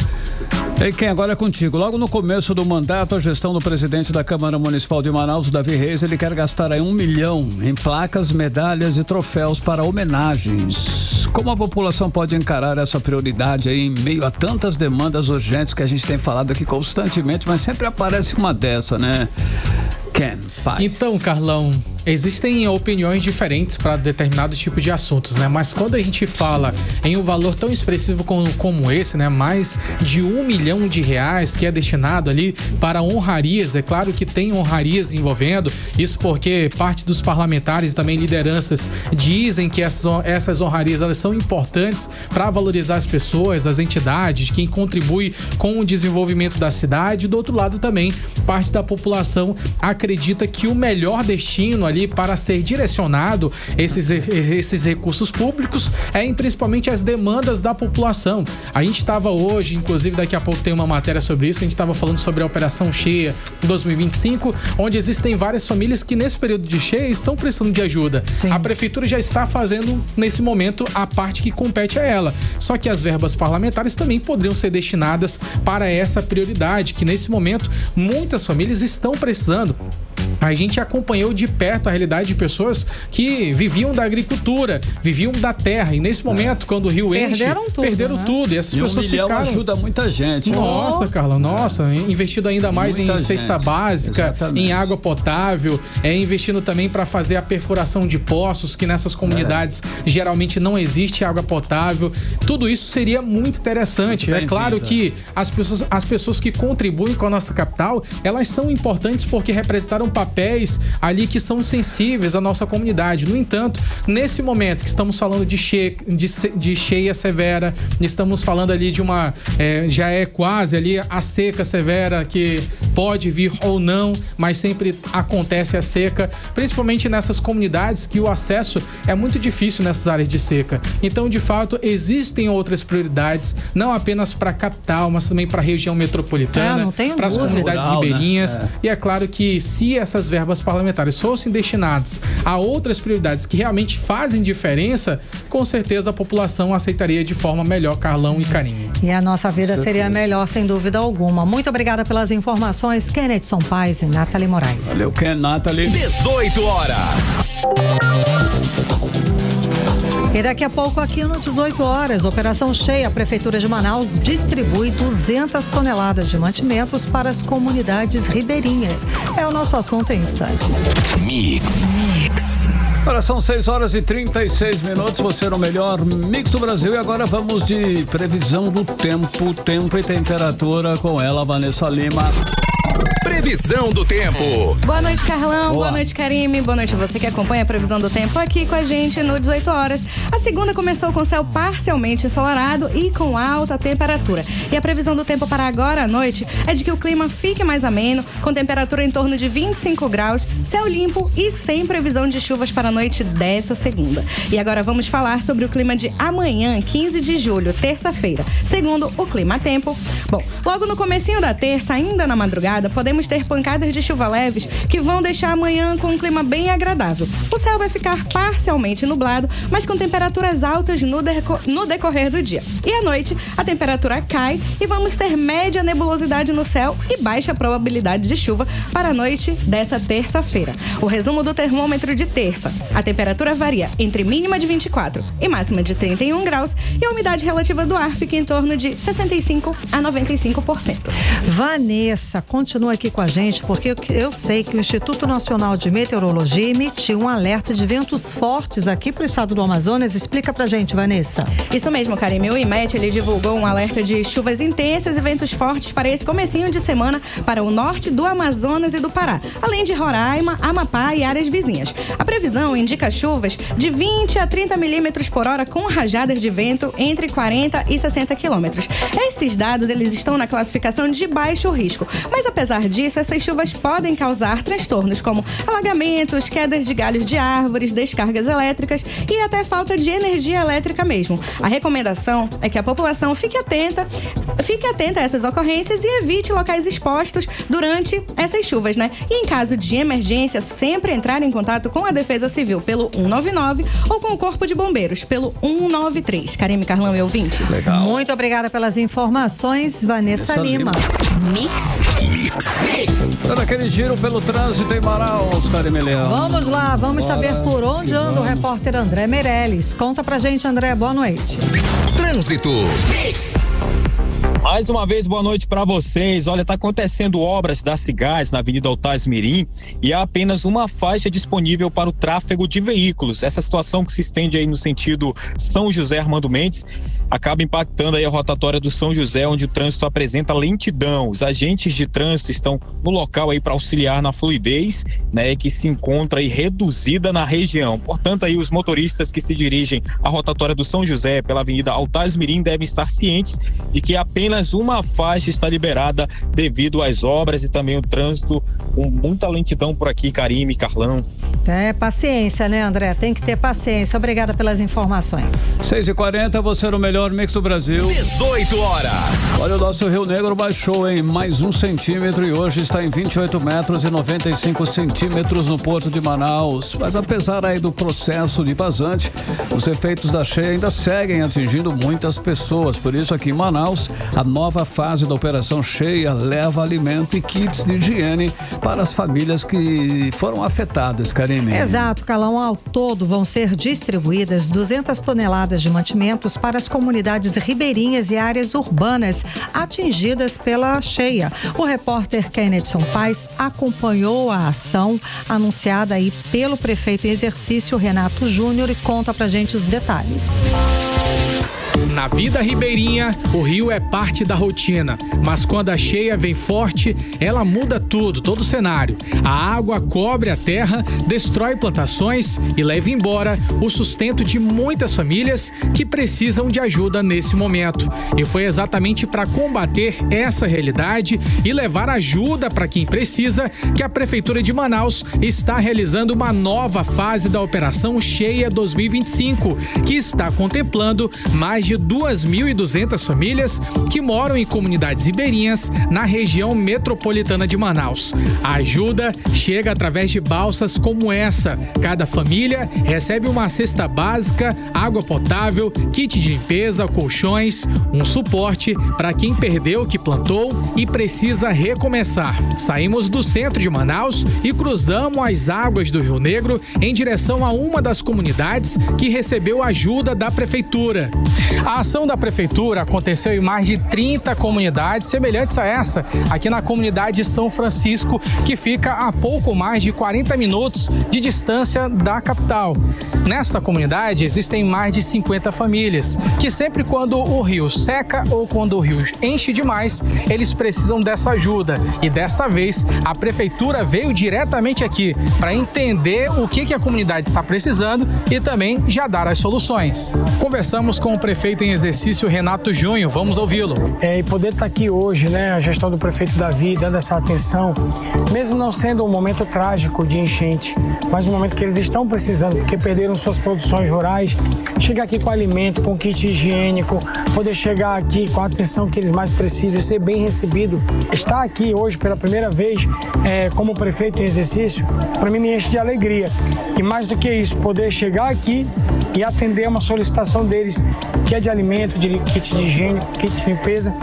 E quem agora é contigo? Logo no começo do mandato, a gestão do presidente da Câmara Municipal de Manaus, Davi Reis, ele quer gastar aí 1 milhão em placas, medalhas e troféus para homenagens. Como a população pode encarar essa prioridade aí em meio a tantas demandas urgentes que a gente tem falado aqui constantemente, mas sempre aparece uma dessa, né? Então, Carlão, existem opiniões diferentes para determinados tipos de assuntos, né? Mas quando a gente fala em um valor tão expressivo como esse, né? Mais de 1 milhão de reais que é destinado ali para honrarias, é claro que tem honrarias envolvendo, isso porque parte dos parlamentares e também lideranças dizem que essas honrarias, elas são importantes para valorizar as pessoas, as entidades, quem contribui com o desenvolvimento da cidade. Do outro lado também, parte da população acredita que o melhor destino ali ali para ser direcionado esses recursos públicos principalmente as demandas da população. A gente estava hoje, inclusive daqui a pouco tem uma matéria sobre isso, a gente estava falando sobre a Operação Cheia 2025, onde existem várias famílias que nesse período de cheia estão precisando de ajuda. Sim. A prefeitura já está fazendo nesse momento a parte que compete a ela. Só que as verbas parlamentares também poderiam ser destinadas para essa prioridade, que nesse momento muitas famílias estão precisando. A gente acompanhou de perto a realidade de pessoas que viviam da agricultura, viviam da terra, e nesse momento, quando o rio enche, perderam tudo, e essas pessoas ficaram... ajuda muita gente. Nossa, Carla, investido ainda mais em cesta básica, exatamente, em água potável, investindo também para fazer a perfuração de poços, que nessas comunidades geralmente não existe água potável. Tudo isso seria muito interessante. É claro que as pessoas que contribuem com a nossa capital, elas são importantes porque representaram papéis ali que são sensíveis à nossa comunidade. No entanto, nesse momento que estamos falando de cheia severa, estamos falando ali de uma... já é quase ali a seca severa, que pode vir ou não, mas sempre acontece a seca, principalmente nessas comunidades que o acesso é muito difícil nessas áreas de seca. Então, de fato, existem outras prioridades, não apenas para a capital, mas também para a região metropolitana, para as comunidades ribeirinhas. Né? E é claro que se essas verbas parlamentares fossem destinadas a outras prioridades que realmente fazem diferença, com certeza a população aceitaria de forma melhor, Carlão e Karine. E a nossa vida seria melhor, sem dúvida alguma. Muito obrigada pelas informações, Kennedson Paz e Nathalie Moraes. Valeu, Nathalie. 18 horas. E daqui a pouco aqui no 18 horas, Operação Cheia, a Prefeitura de Manaus distribui 200 toneladas de mantimentos para as comunidades ribeirinhas. É o nosso assunto em instantes. Mix. Agora são 6 horas e 36 minutos, você no melhor Mix do Brasil. E agora vamos de previsão do tempo e temperatura com ela, Vanessa Lima. Previsão do tempo. Boa noite, Carlão. Boa noite, Karime. Boa noite a você que acompanha a previsão do tempo aqui com a gente no 18 horas. A segunda começou com céu parcialmente ensolarado e com alta temperatura. E a previsão do tempo para agora à noite é de que o clima fique mais ameno, com temperatura em torno de 25 graus, céu limpo e sem previsão de chuvas para a noite dessa segunda. E agora vamos falar sobre o clima de amanhã, 15 de julho, terça-feira, segundo o Clima Tempo. Bom, logo no comecinho da terça, ainda na madrugada, podemos ter pancadas de chuva leves que vão deixar amanhã com um clima bem agradável. O céu vai ficar parcialmente nublado, mas com temperaturas altas no decorrer do dia. E à noite, a temperatura cai e vamos ter média nebulosidade no céu e baixa probabilidade de chuva para a noite dessa terça-feira. O resumo do termômetro de terça. A temperatura varia entre mínima de 24 e máxima de 31 graus e a umidade relativa do ar fica em torno de 65 a 95%. Vanessa, continua aqui com a gente, porque eu sei que o Instituto Nacional de Meteorologia emitiu um alerta de ventos fortes aqui para o estado do Amazonas. Explica pra gente, Vanessa. Isso mesmo, Karime. O IMET, ele divulgou um alerta de chuvas intensas e ventos fortes para esse comecinho de semana para o norte do Amazonas e do Pará, além de Roraima, Amapá e áreas vizinhas. A previsão indica chuvas de 20 a 30 milímetros por hora com rajadas de vento entre 40 e 60 quilômetros. Esses dados, eles estão na classificação de baixo risco, mas apesar disso, essas chuvas podem causar transtornos como alagamentos, quedas de galhos de árvores, descargas elétricas e até falta de energia elétrica mesmo. A recomendação é que a população fique atenta a essas ocorrências e evite locais expostos durante essas chuvas, né? E em caso de emergência, sempre entrar em contato com a Defesa Civil pelo 199 ou com o Corpo de Bombeiros pelo 193. Karime, Carlão e ouvintes. Legal. Muito obrigada pelas informações, Vanessa Lima. Dando aquele giro pelo trânsito em Manaus, Karime Leão. Vamos lá, vamos saber por onde anda o repórter André Meirelles. Conta pra gente, André, boa noite. Trânsito. Mais uma vez, boa noite para vocês. Olha, tá acontecendo obras da Cigás na Avenida Altaz Mirim e há apenas uma faixa disponível para o tráfego de veículos. Essa situação que se estende aí no sentido São José Armando Mendes acaba impactando aí a rotatória do São José, onde o trânsito apresenta lentidão. Os agentes de trânsito estão no local aí para auxiliar na fluidez, né, que se encontra aí reduzida na região. Portanto, aí os motoristas que se dirigem à rotatória do São José pela Avenida Altaz Mirim devem estar cientes de que apenas uma faixa está liberada devido às obras e também o trânsito com muita lentidão por aqui, Karime, Carlão. Paciência, né, André? Tem que ter paciência. Obrigada pelas informações. 6h40, você no melhor mix do Brasil. 18 horas. Olha, o nosso Rio Negro baixou em mais 1 centímetro e hoje está em 28 metros e 95 centímetros no Porto de Manaus. Mas apesar aí do processo de vazante, os efeitos da cheia ainda seguem atingindo muitas pessoas. Por isso, aqui em Manaus, a nova fase da Operação Cheia leva alimento e kits de higiene para as famílias que foram afetadas, Karime. Exato, Calão. Ao todo vão ser distribuídas 200 toneladas de mantimentos para as comunidades ribeirinhas e áreas urbanas atingidas pela cheia. O repórter Kennedson Paes acompanhou a ação anunciada aí pelo prefeito em exercício, Renato Júnior, e conta pra gente os detalhes. Na vida ribeirinha, o rio é parte da rotina, mas quando a cheia vem forte, ela muda tudo, todo o cenário. A água cobre a terra, destrói plantações e leva embora o sustento de muitas famílias que precisam de ajuda nesse momento. E foi exatamente para combater essa realidade e levar ajuda para quem precisa que a Prefeitura de Manaus está realizando uma nova fase da Operação Cheia 2025, que está contemplando mais de 2.200 famílias que moram em comunidades ribeirinhas na região metropolitana de Manaus. A ajuda chega através de balsas como essa. Cada família recebe uma cesta básica, água potável, kit de limpeza, colchões, um suporte para quem perdeu o que plantou e precisa recomeçar. Saímos do centro de Manaus e cruzamos as águas do Rio Negro em direção a uma das comunidades que recebeu ajuda da Prefeitura. A ação da Prefeitura aconteceu em mais de 30 comunidades semelhantes a essa, aqui na comunidade São Francisco, que fica a pouco mais de 40 minutos de distância da capital. Nesta comunidade existem mais de 50 famílias, que sempre quando o rio seca ou quando o rio enche demais, eles precisam dessa ajuda. E desta vez, a Prefeitura veio diretamente aqui para entender o que a comunidade está precisando e também já dar as soluções. Conversamos com o prefeito em exercício, Renato Júnior. Vamos ouvi-lo. E poder estar aqui hoje, né, a gestão do prefeito Davi dando essa atenção, mesmo não sendo um momento trágico de enchente, mas um momento que eles estão precisando, porque perderam suas produções rurais, chegar aqui com alimento, com kit higiênico, poder chegar aqui com a atenção que eles mais precisam e ser bem recebido. Estar aqui hoje pela primeira vez como prefeito em exercício, para mim me enche de alegria. E mais do que isso, poder chegar aqui e atender uma solicitação deles, que é de alimento, de kit de higiene, kit de limpeza,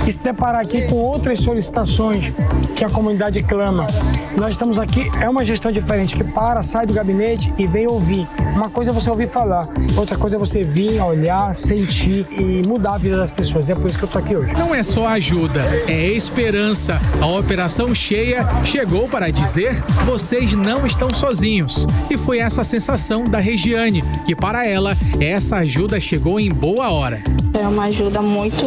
e se deparar aqui com outras solicitações que a comunidade clama. Nós estamos aqui, é uma gestão diferente, que sai do gabinete e vem ouvir. Uma coisa é você ouvir falar, outra coisa é você vir, olhar, sentir e mudar a vida das pessoas. É por isso que eu tô aqui hoje. Não é só ajuda, é esperança. A Operação Cheia chegou para dizer: vocês não estão sozinhos. E foi essa a sensação da Regiane, que para ela, essa ajuda chegou em boa hora. É uma ajuda muito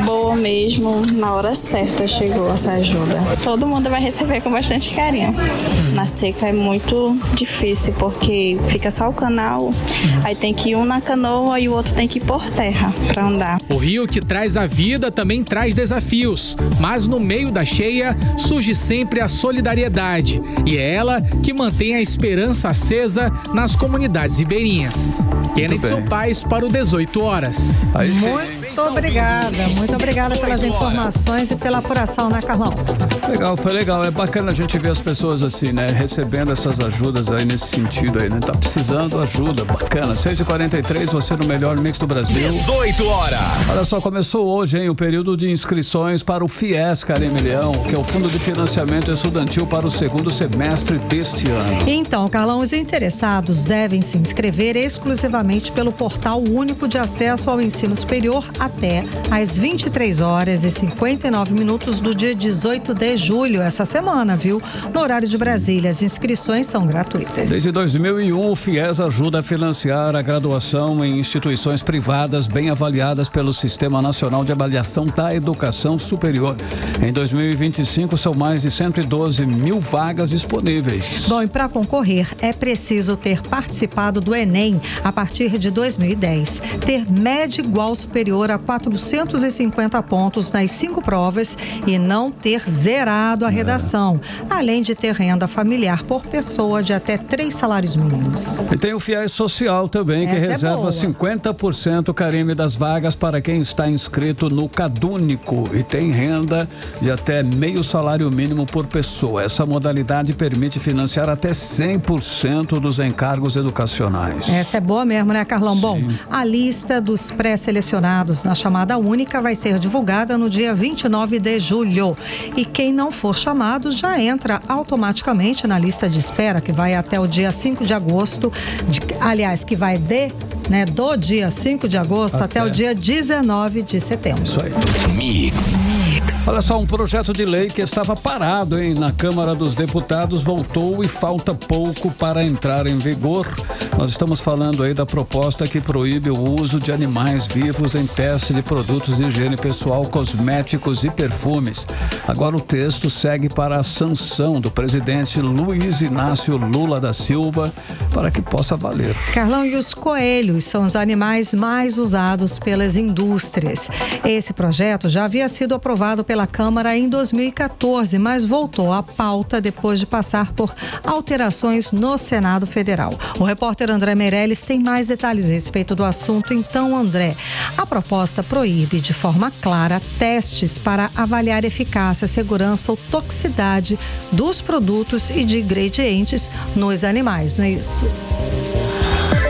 boa mesmo, na hora certa chegou essa ajuda. Todo mundo vai receber com bastante carinho. Na seca é muito difícil, porque fica só o canal, aí tem que ir um na canoa e o outro tem que ir por terra para andar. O rio que traz a vida também traz desafios, mas no meio da cheia surge sempre a solidariedade, e é ela que mantém a esperança acesa nas comunidades ribeirinhas. Kennedson Paes para o 18 horas. Muito obrigada pelas informações e pela apuração, né, Carlão? Legal, foi legal. É bacana a gente ver as pessoas assim, né, recebendo essas ajudas aí nesse sentido aí, né? Tá precisando ajuda, bacana. 6h43, você no melhor mix do Brasil. 18 horas. Olha só, começou hoje, hein, o período de inscrições para o FIES, Karime Leão, que é o Fundo de Financiamento Estudantil para o segundo semestre deste ano. Então, Carlão, os interessados devem se inscrever exclusivamente pelo Portal Único de Acesso ao Ensino Superior até às 23h59 do dia 18 de julho, essa semana, viu? No horário de Brasília, as inscrições são gratuitas. Desde 2001, o FIES ajuda a financiar a graduação em instituições privadas bem avaliadas pelo Sistema Nacional de Avaliação da Educação Superior. Em 2025, são mais de 112 mil vagas disponíveis. Bom, e para concorrer, é preciso ter participado do Enem a partir de 2010, ter média igual ou superior a 450 pontos nas 5 provas e não ter zerado a redação, além de ter renda familiar por pessoa de até 3 salários mínimos. E tem o FIES Social também, que reserva 50%, Karime, das vagas para quem está inscrito no CadÚnico e tem renda de até meio salário mínimo por pessoa. Essa modalidade permite financiar até 100% dos encargos educacionais. Essa é boa mesmo, né, Carlão? Sim. Bom, a lista dos pré-selecionados na chamada única vai ser divulgada no dia 29 de julho. E quem não for chamado já entra automaticamente na lista de espera, que vai até o dia 5 de agosto, que vai do dia 5 de agosto até o dia 19 de setembro. Isso aí. Olha só, um projeto de lei que estava parado, na Câmara dos Deputados voltou e falta pouco para entrar em vigor. Nós estamos falando aí da proposta que proíbe o uso de animais vivos em teste de produtos de higiene pessoal, cosméticos e perfumes. Agora o texto segue para a sanção do presidente Luiz Inácio Lula da Silva para que possa valer. Carlão, e os coelhos são os animais mais usados pelas indústrias. Esse projeto já havia sido aprovado pela Câmara em 2014, mas voltou à pauta depois de passar por alterações no Senado Federal. O repórter André Meirelles tem mais detalhes a respeito do assunto. Então, André, a proposta proíbe de forma clara testes para avaliar eficácia, segurança ou toxicidade dos produtos e de ingredientes nos animais, não é isso?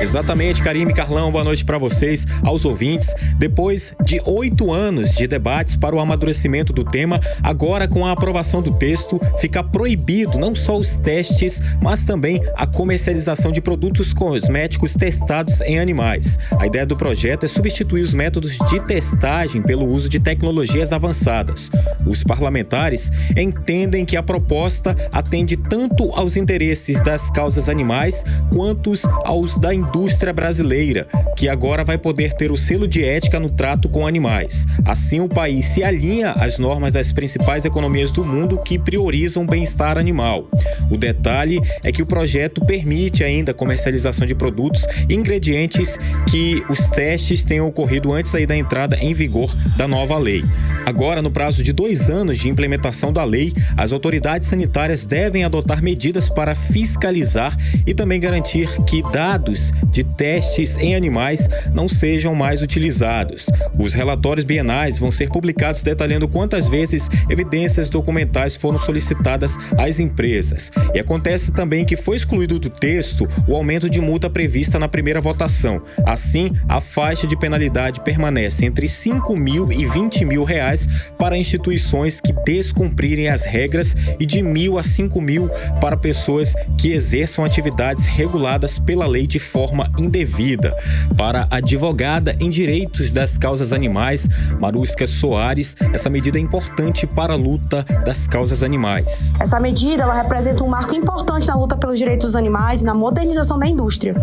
Exatamente, Karime, Carlão, boa noite para vocês, aos ouvintes. Depois de 8 anos de debates para o amadurecimento do tema, agora com a aprovação do texto, fica proibido não só os testes, mas também a comercialização de produtos cosméticos testados em animais. A ideia do projeto é substituir os métodos de testagem pelo uso de tecnologias avançadas. Os parlamentares entendem que a proposta atende tanto aos interesses das causas animais quanto aos da indústria brasileira, que agora vai poder ter o selo de ética no trato com animais. Assim, o país se alinha às normas das principais economias do mundo que priorizam o bem-estar animal. O detalhe é que o projeto permite ainda a comercialização de produtos e ingredientes que os testes tenham ocorrido antes da entrada em vigor da nova lei. Agora, no prazo de 2 anos de implementação da lei, as autoridades sanitárias devem adotar medidas para fiscalizar e também garantir que dados de testes em animais não sejam mais utilizados. Os relatórios bienais vão ser publicados detalhando quantas vezes evidências documentais foram solicitadas às empresas. E acontece também que foi excluído do texto o aumento de multa prevista na primeira votação. Assim, a faixa de penalidade permanece entre R$5.000 e R$20.000 para instituições que descumprirem as regras e de R$1.000 a R$5.000 para pessoas que exerçam atividades reguladas pela lei de forma indevida. Para a advogada em direitos das causas animais, Marusca Soares, essa medida é importante para a luta das causas animais. Essa medida ela representa um marco importante na luta pelos direitos dos animais e na modernização da indústria.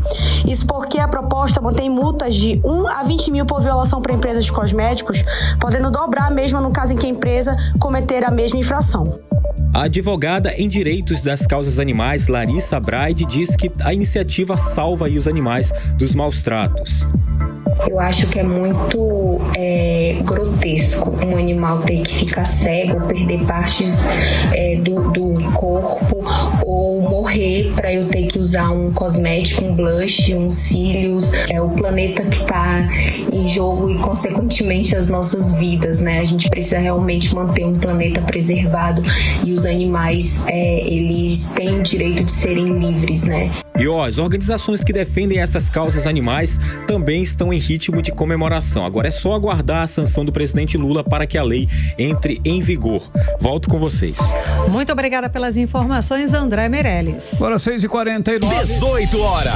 Isso porque a proposta mantém multas de 1 a 20 mil por violação para empresas de cosméticos, podendo dobrar mesmo no caso em que a empresa cometer a mesma infração. A advogada em direitos das causas animais, Larissa Braide, diz que a iniciativa salva aí os animais dos maus tratos. Eu acho que é muito grotesco um animal ter que ficar cego, perder partes do corpo ou morrer para eu ter que usar um cosmético, um blush, um cílios. É o planeta que está em jogo e, consequentemente, as nossas vidas, né? A gente precisa realmente manter um planeta preservado e os animais, eles têm o direito de serem livres, né? E as organizações que defendem essas causas animais também estão em ritmo de comemoração. Agora é só aguardar a sanção do presidente Lula para que a lei entre em vigor. Volto com vocês. Muito obrigada pelas informações. Informações, André Meirelles. Agora 6h49. 18 horas.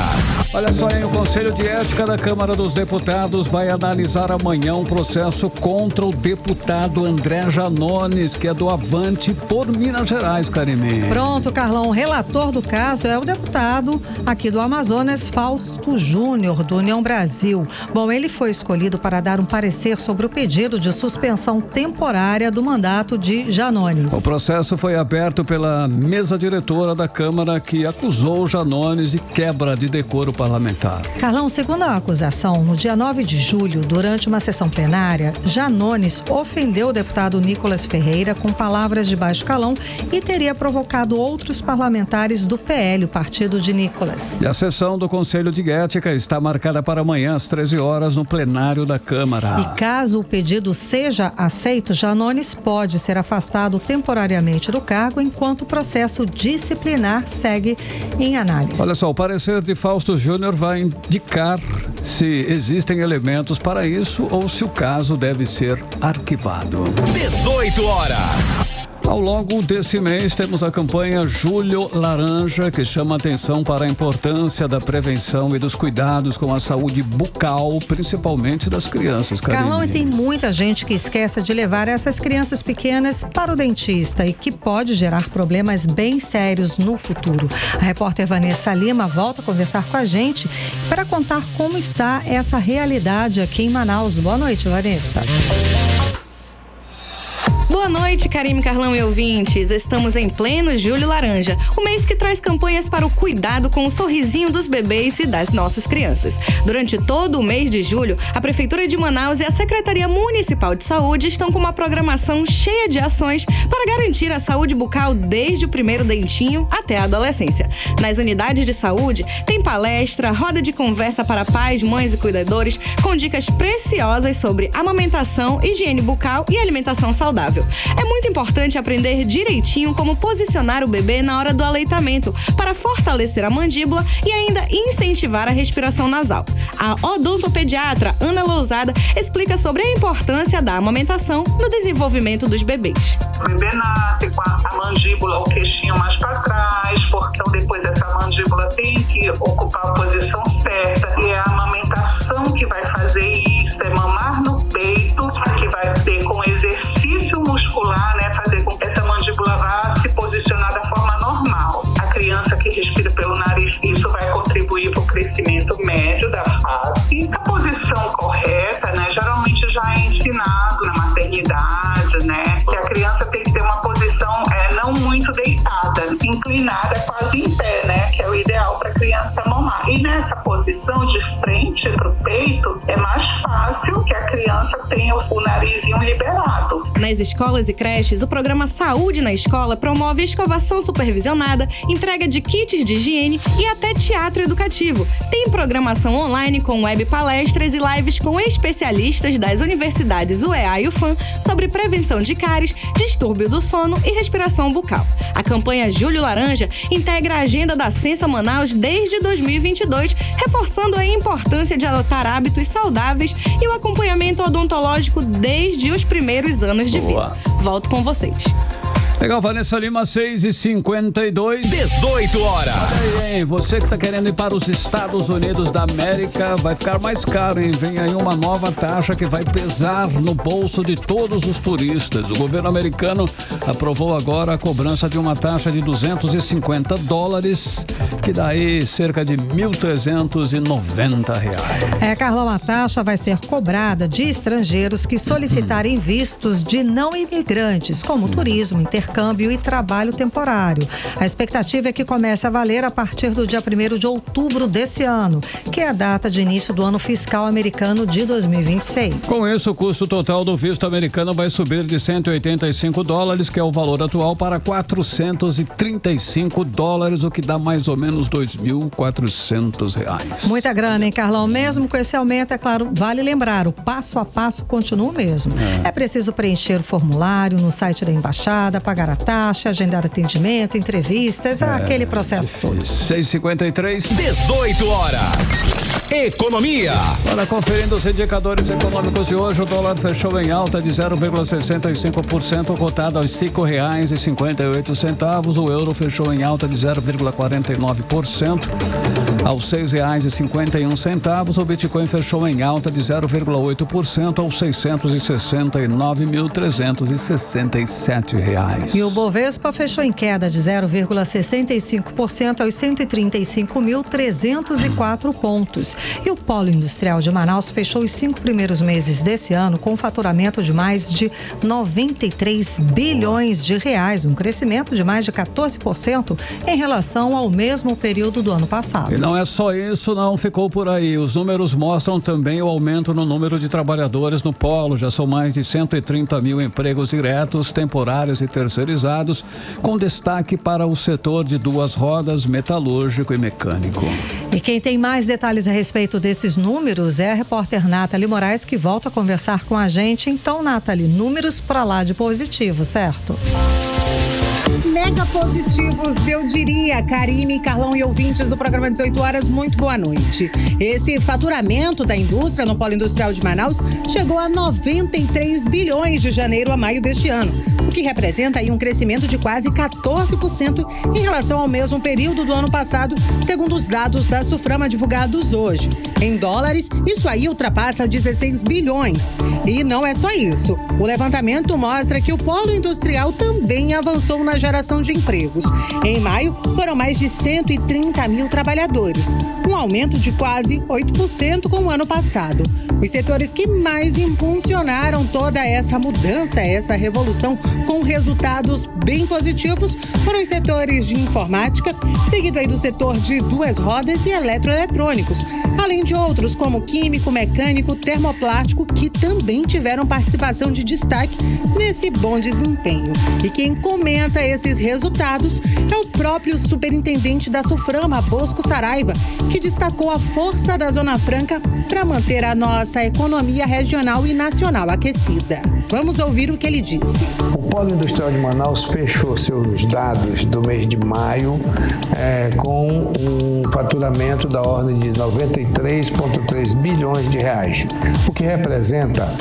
Olha só, hein, o Conselho de Ética da Câmara dos Deputados vai analisar amanhã um processo contra o deputado André Janones, que é do Avante por Minas Gerais, Karime. Pronto, Carlão. O relator do caso é o deputado aqui do Amazonas, Fausto Júnior, do União Brasil. Bom, ele foi escolhido para dar um parecer sobre o pedido de suspensão temporária do mandato de Janones. O processo foi aberto pela mesa diretora da Câmara, que acusou Janones de quebra de decoro parlamentar. Carlão, segundo a acusação, no dia 9 de julho, durante uma sessão plenária, Janones ofendeu o deputado Nicolas Ferreira com palavras de baixo calão e teria provocado outros parlamentares do PL, o partido de Nicolas. E a sessão do Conselho de Ética está marcada para amanhã às 13 horas no plenário da Câmara. E caso o pedido seja aceito, Janones pode ser afastado temporariamente do cargo enquanto o processo disciplinar segue em análise. Olha só, o parecer de Fausto Júnior vai indicar se existem elementos para isso ou se o caso deve ser arquivado. 18 horas. Ao longo desse mês, temos a campanha Julho Laranja, que chama atenção para a importância da prevenção e dos cuidados com a saúde bucal, principalmente das crianças, Karine. Carlão, e tem muita gente que esquece de levar essas crianças pequenas para o dentista e que pode gerar problemas bem sérios no futuro. A repórter Vanessa Lima volta a conversar com a gente para contar como está essa realidade aqui em Manaus. Boa noite, Vanessa. Boa noite, Karime, Carlão e ouvintes. Estamos em pleno Julho Laranja, o mês que traz campanhas para o cuidado com o sorrisinho dos bebês e das nossas crianças. Durante todo o mês de julho, a Prefeitura de Manaus e a Secretaria Municipal de Saúde estão com uma programação cheia de ações para garantir a saúde bucal desde o primeiro dentinho até a adolescência. Nas unidades de saúde, tem palestra, roda de conversa para pais, mães e cuidadores, com dicas preciosas sobre amamentação, higiene bucal e alimentação saudável. É muito importante aprender direitinho como posicionar o bebê na hora do aleitamento para fortalecer a mandíbula e ainda incentivar a respiração nasal. A odontopediatra Ana Lousada explica sobre a importância da amamentação no desenvolvimento dos bebês. O bebê nasce com a mandíbula, o queixinho mais para trás, porque depois essa mandíbula tem que ocupar a posição certa e é a amamentação que vai fazer isso, é mamar no peito, que vai ter com exercício muscular, né, fazer com que essa mandíbula vá se posicionar da forma normal. A criança que respira pelo nariz, isso vai contribuir para o crescimento médio da face. A posição correta, né, geralmente já é ensinado na maternidade, né, que a criança tem que ter uma posição não muito deitada, inclinada, quase em pé, né, que é o ideal para a criança mamar. E nessa posição de frente para o peito, é mais fácil que a criança tenha o narizinho liberado. Nas escolas e creches, o programa Saúde na Escola promove escovação supervisionada, entrega de kits de higiene e até teatro educativo. Tem programação online com web palestras e lives com especialistas das universidades UEA e UFAM sobre prevenção de cáries, distúrbio do sono e respiração bucal. A campanha Julho Laranja integra a agenda da Censa Manaus desde 2022, reforçando a importância de adotar hábitos saudáveis e o acompanhamento odontológico desde os primeiros anos de vida. Volto com vocês. Legal, Vanessa Lima, 6h52. 18 horas. Olha aí, hein? Você que está querendo ir para os Estados Unidos da América, vai ficar mais caro, hein? Vem aí uma nova taxa que vai pesar no bolso de todos os turistas. O governo americano aprovou agora a cobrança de uma taxa de $250, que dá aí cerca de R$1.390. Carlão, a taxa vai ser cobrada de estrangeiros que solicitarem vistos de não imigrantes, como turismo, intercâmbio e trabalho temporário. A expectativa é que comece a valer a partir do dia 1º de outubro desse ano, que é a data de início do ano fiscal americano de 2026. Com isso, o custo total do visto americano vai subir de $185, que é o valor atual, para $435, o que dá mais ou menos R$2.400. Muita grana, hein, Carlão? Mesmo com esse aumento, é claro, vale lembrar, o passo a passo continua o mesmo. É preciso preencher o formulário no site da embaixada, pagar a taxa, agendar atendimento, entrevistas, aquele processo todo. 6h53. 18 horas. Economia. Para conferindo os indicadores econômicos de hoje, o dólar fechou em alta de 0,65%, cotado aos R$5,58. O euro fechou em alta de 0,49%, aos R$6,51. O Bitcoin fechou em alta de 0,8%, aos R$669.367. E o Bovespa fechou em queda de 0,65% aos 135.304 pontos. E o Polo Industrial de Manaus fechou os 5 primeiros meses desse ano com um faturamento de mais de 93 bilhões de reais, um crescimento de mais de 14% em relação ao mesmo período do ano passado. E não é só isso, não ficou por aí. Os números mostram também o aumento no número de trabalhadores no polo. Já são mais de 130 mil empregos diretos, temporários e terceirizados, com destaque para o setor de duas rodas, metalúrgico e mecânico. E quem tem mais detalhes a respeito desses números é a repórter Nathalie Moraes, que volta a conversar com a gente. Então, Nathalie, números pra lá de positivo, certo? Mega positivos, eu diria. Karime, Carlão e ouvintes do programa 18 horas, muito boa noite. Esse faturamento da indústria no Polo Industrial de Manaus chegou a 93 bilhões de janeiro a maio deste ano, o que representa aí um crescimento de quase 14% em relação ao mesmo período do ano passado, segundo os dados da Suframa divulgados hoje. Em dólares, isso aí ultrapassa 16 bilhões. E não é só isso. O levantamento mostra que o Polo Industrial também avançou na geração de empregos. Em maio, foram mais de 130 mil trabalhadores, um aumento de quase 8% com o ano passado. Os setores que mais impulsionaram toda essa mudança, essa revolução, com resultados bem positivos, foram os setores de informática, seguido aí do setor de duas rodas e eletroeletrônicos, além de outros como químico, mecânico, termoplástico, que também tiveram participação de destaque nesse bom desempenho. E quem comenta esses resultados é o próprio superintendente da Suframa, Bosco Saraiva, que destacou a força da Zona Franca para manter a nossa economia regional e nacional aquecida. Vamos ouvir o que ele disse. O Polo Industrial de Manaus fechou seus dados do mês de maio com um faturamento da ordem de 93,3 bilhões de reais, o que representa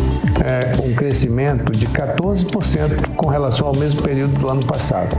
um crescimento de 14% com relação ao mesmo período do ano passado.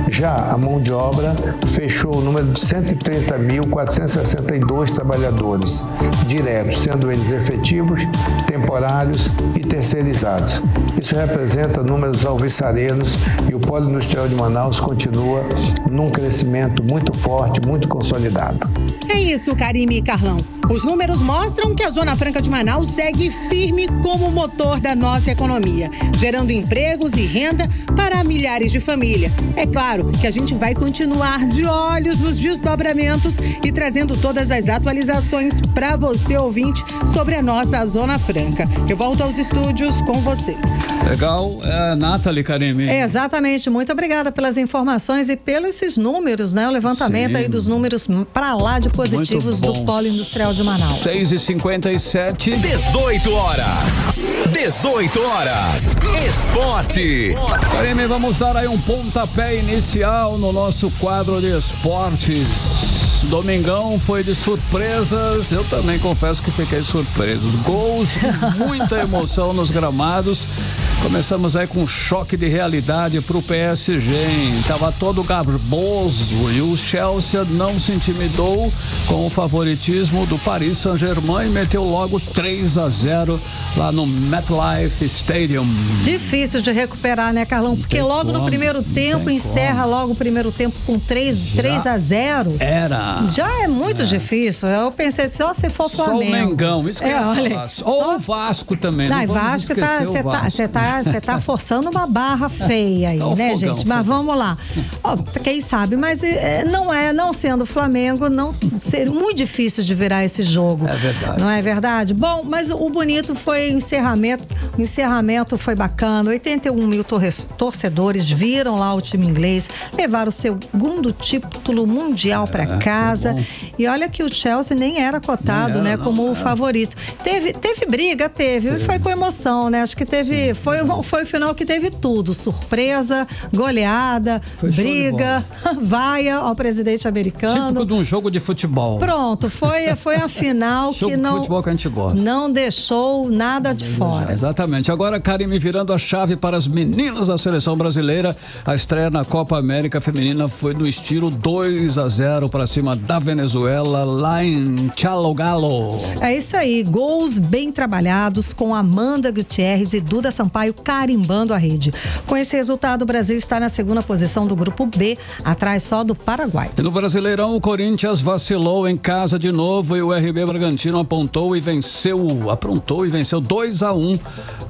Já a mão de obra fechou o número de 130.462 trabalhadores diretos, sendo eles efetivos, temporários e terceirizados. Isso representa números alvissareiros e o Polo Industrial de Manaus continua num crescimento muito forte, muito consolidado. É isso, Karime e Carlão. Os números mostram que a Zona Franca de Manaus segue firme como motor da nossa economia, gerando empregos e renda para milhares de famílias. É claro que a gente vai continuar de olhos nos desdobramentos e trazendo todas as atualizações para você, ouvinte, sobre a nossa Zona Franca. Eu volto aos estúdios com vocês. Legal, Nathalie, Karime. Exatamente, muito obrigada pelas informações e pelos esses números, né? O levantamento aí dos números para lá de positivos do Polo Industrial de Manaus. 6h57. 18 horas. 18 horas. Esporte. Karime, vamos dar aí um pontapé inicial no nosso quadro de esportes. Domingão foi de surpresas, eu também confesso que fiquei surpreso. Gols, muita emoção nos gramados. Começamos aí com um choque de realidade pro PSG, hein? Tava todo garboso e o Chelsea não se intimidou com o favoritismo do Paris Saint-Germain e meteu logo 3-0 lá no MetLife Stadium. Difícil de recuperar, né, Carlão? Porque logo no primeiro tempo, encerra logo o primeiro tempo com 3-0. Já é muito difícil. Eu pensei, só se for Flamengo. Só o Mengão, isso que eu ia falar. Ou o Vasco também. Não, Vasco você tá forçando uma barra feia aí, né, fogão, gente? Mas vamos lá. Ó, quem sabe, mas não sendo Flamengo, não ser muito difícil de virar esse jogo. É verdade. Não é verdade? Bom, mas o bonito foi o encerramento. O encerramento foi bacana. 81 mil torcedores viram lá o time inglês, levaram o segundo título mundial para casa. E olha que o Chelsea nem era cotado, né, como o favorito. Teve briga, e foi com emoção, né? Acho que foi o final que teve tudo, surpresa, goleada, briga, vaia ao presidente americano. Típico de um jogo de futebol. Pronto, foi a final que não, futebol que a gente gosta. Não deixou nada de fora. Exatamente. Agora, Karime, virando a chave para as meninas da seleção brasileira, a estreia na Copa América Feminina foi no estilo 2-0 para cima da Venezuela, lá em Chalogalo. É isso aí, gols bem trabalhados com Amanda Gutierrez e Duda Sampaio carimbando a rede. Com esse resultado, o Brasil está na segunda posição do grupo B, atrás só do Paraguai. E no Brasileirão, o Corinthians vacilou em casa de novo e o RB Bragantino aprontou e venceu 2-1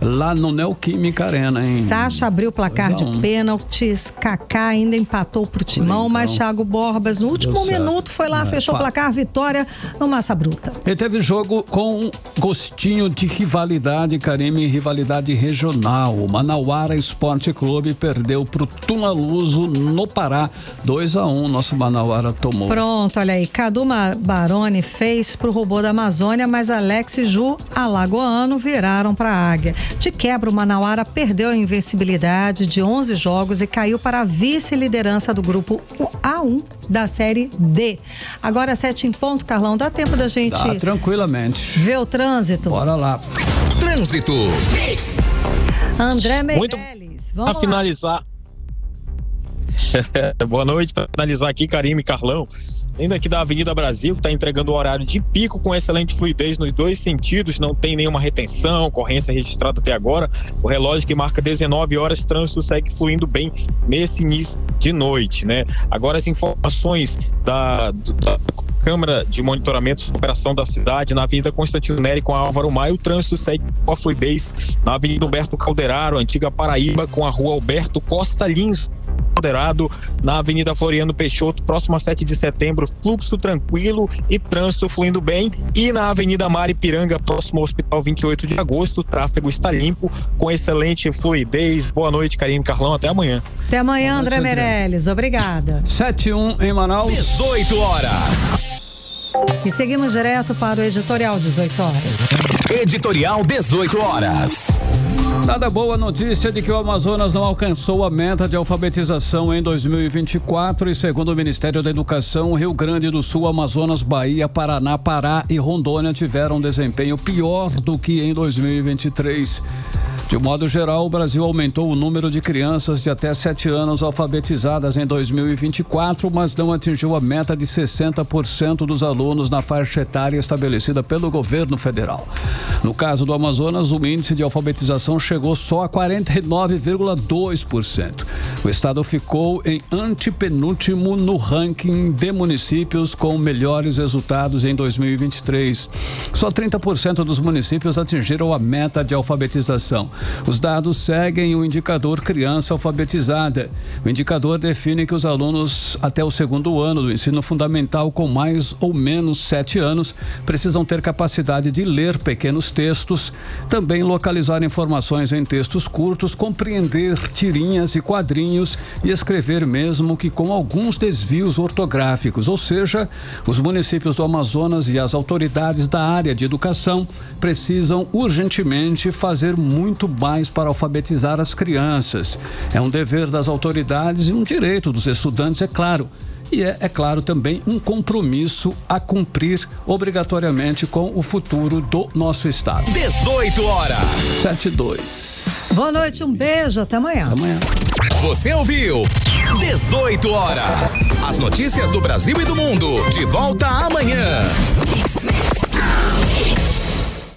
lá no Neoquímica Arena, hein? Sacha abriu o placar de pênaltis, Kaká ainda empatou pro Timão, mas Thiago Borbas no último minuto foi lá, fechou o placar, vitória no Massa Bruta. E teve jogo com gostinho de rivalidade, Karime, rivalidade regional. O Manauara Esporte Clube perdeu pro Tunaluso no Pará, 2-1, nosso Manauara tomou. Pronto, olha aí, Cadu Baroni fez pro Robô da Amazônia, mas Alex e Ju, alagoano, viraram pra Águia. De quebra, o Manauara perdeu a invencibilidade de 11 jogos e caiu para a vice-liderança do grupo A1 da Série D. Agora 7 em ponto, Carlão, dá tempo da gente... Dá, tranquilamente. Ver o trânsito? Bora lá. Trânsito. André Meirelles, vamos lá. Finalizar. Boa noite, para finalizar aqui, Karime, Carlão. Ainda aqui da Avenida Brasil, que está entregando o horário de pico com excelente fluidez nos dois sentidos, não tem nenhuma retenção, ocorrência registrada até agora. O relógio que marca 19 horas, trânsito segue fluindo bem nesse início de noite, né? Agora as informações da Câmara de Monitoramento de Operação da cidade, na Avenida Constantino Neri com a Álvaro Maia, o trânsito segue com a fluidez na Avenida Humberto Calderaro, antiga Paraíba, com a Rua Alberto Costa Lins, moderado na Avenida Floriano Peixoto, próximo a 7 de setembro, fluxo tranquilo e trânsito fluindo bem. E na Avenida Maripiranga, próximo ao Hospital 28 de Agosto, o tráfego está limpo, com excelente fluidez. Boa noite, Karime, Carlão, até amanhã. Até amanhã, André Meirelles, obrigada. 7-1 em Manaus. 18 horas. E seguimos direto para o Editorial 18 horas. Editorial 18 horas. Nada boa notícia de que o Amazonas não alcançou a meta de alfabetização em 2024 e, segundo o Ministério da Educação, Rio Grande do Sul, Amazonas, Bahia, Paraná, Pará e Rondônia tiveram um desempenho pior do que em 2023. De modo geral, o Brasil aumentou o número de crianças de até 7 anos alfabetizadas em 2024, mas não atingiu a meta de 60% dos alunos na faixa etária estabelecida pelo governo federal. No caso do Amazonas, o índice de alfabetização chegou só a 49,2%. O estado ficou em antepenúltimo no ranking de municípios com melhores resultados em 2023. Só 30% dos municípios atingiram a meta de alfabetização. Os dados seguem o indicador Criança Alfabetizada. O indicador define que os alunos até o segundo ano do ensino fundamental com mais ou menos 7 anos precisam ter capacidade de ler pequenos textos, também localizar informações em textos curtos, compreender tirinhas e quadrinhos e escrever mesmo que com alguns desvios ortográficos. Ou seja, os municípios do Amazonas e as autoridades da área de educação precisam urgentemente fazer muito mais para alfabetizar as crianças. É um dever das autoridades e um direito dos estudantes, é claro. E é claro, também um compromisso a cumprir obrigatoriamente com o futuro do nosso estado. 18 horas. 7-2. Boa noite, um beijo, até amanhã. Até amanhã. Você ouviu 18 horas. As notícias do Brasil e do mundo. De volta amanhã.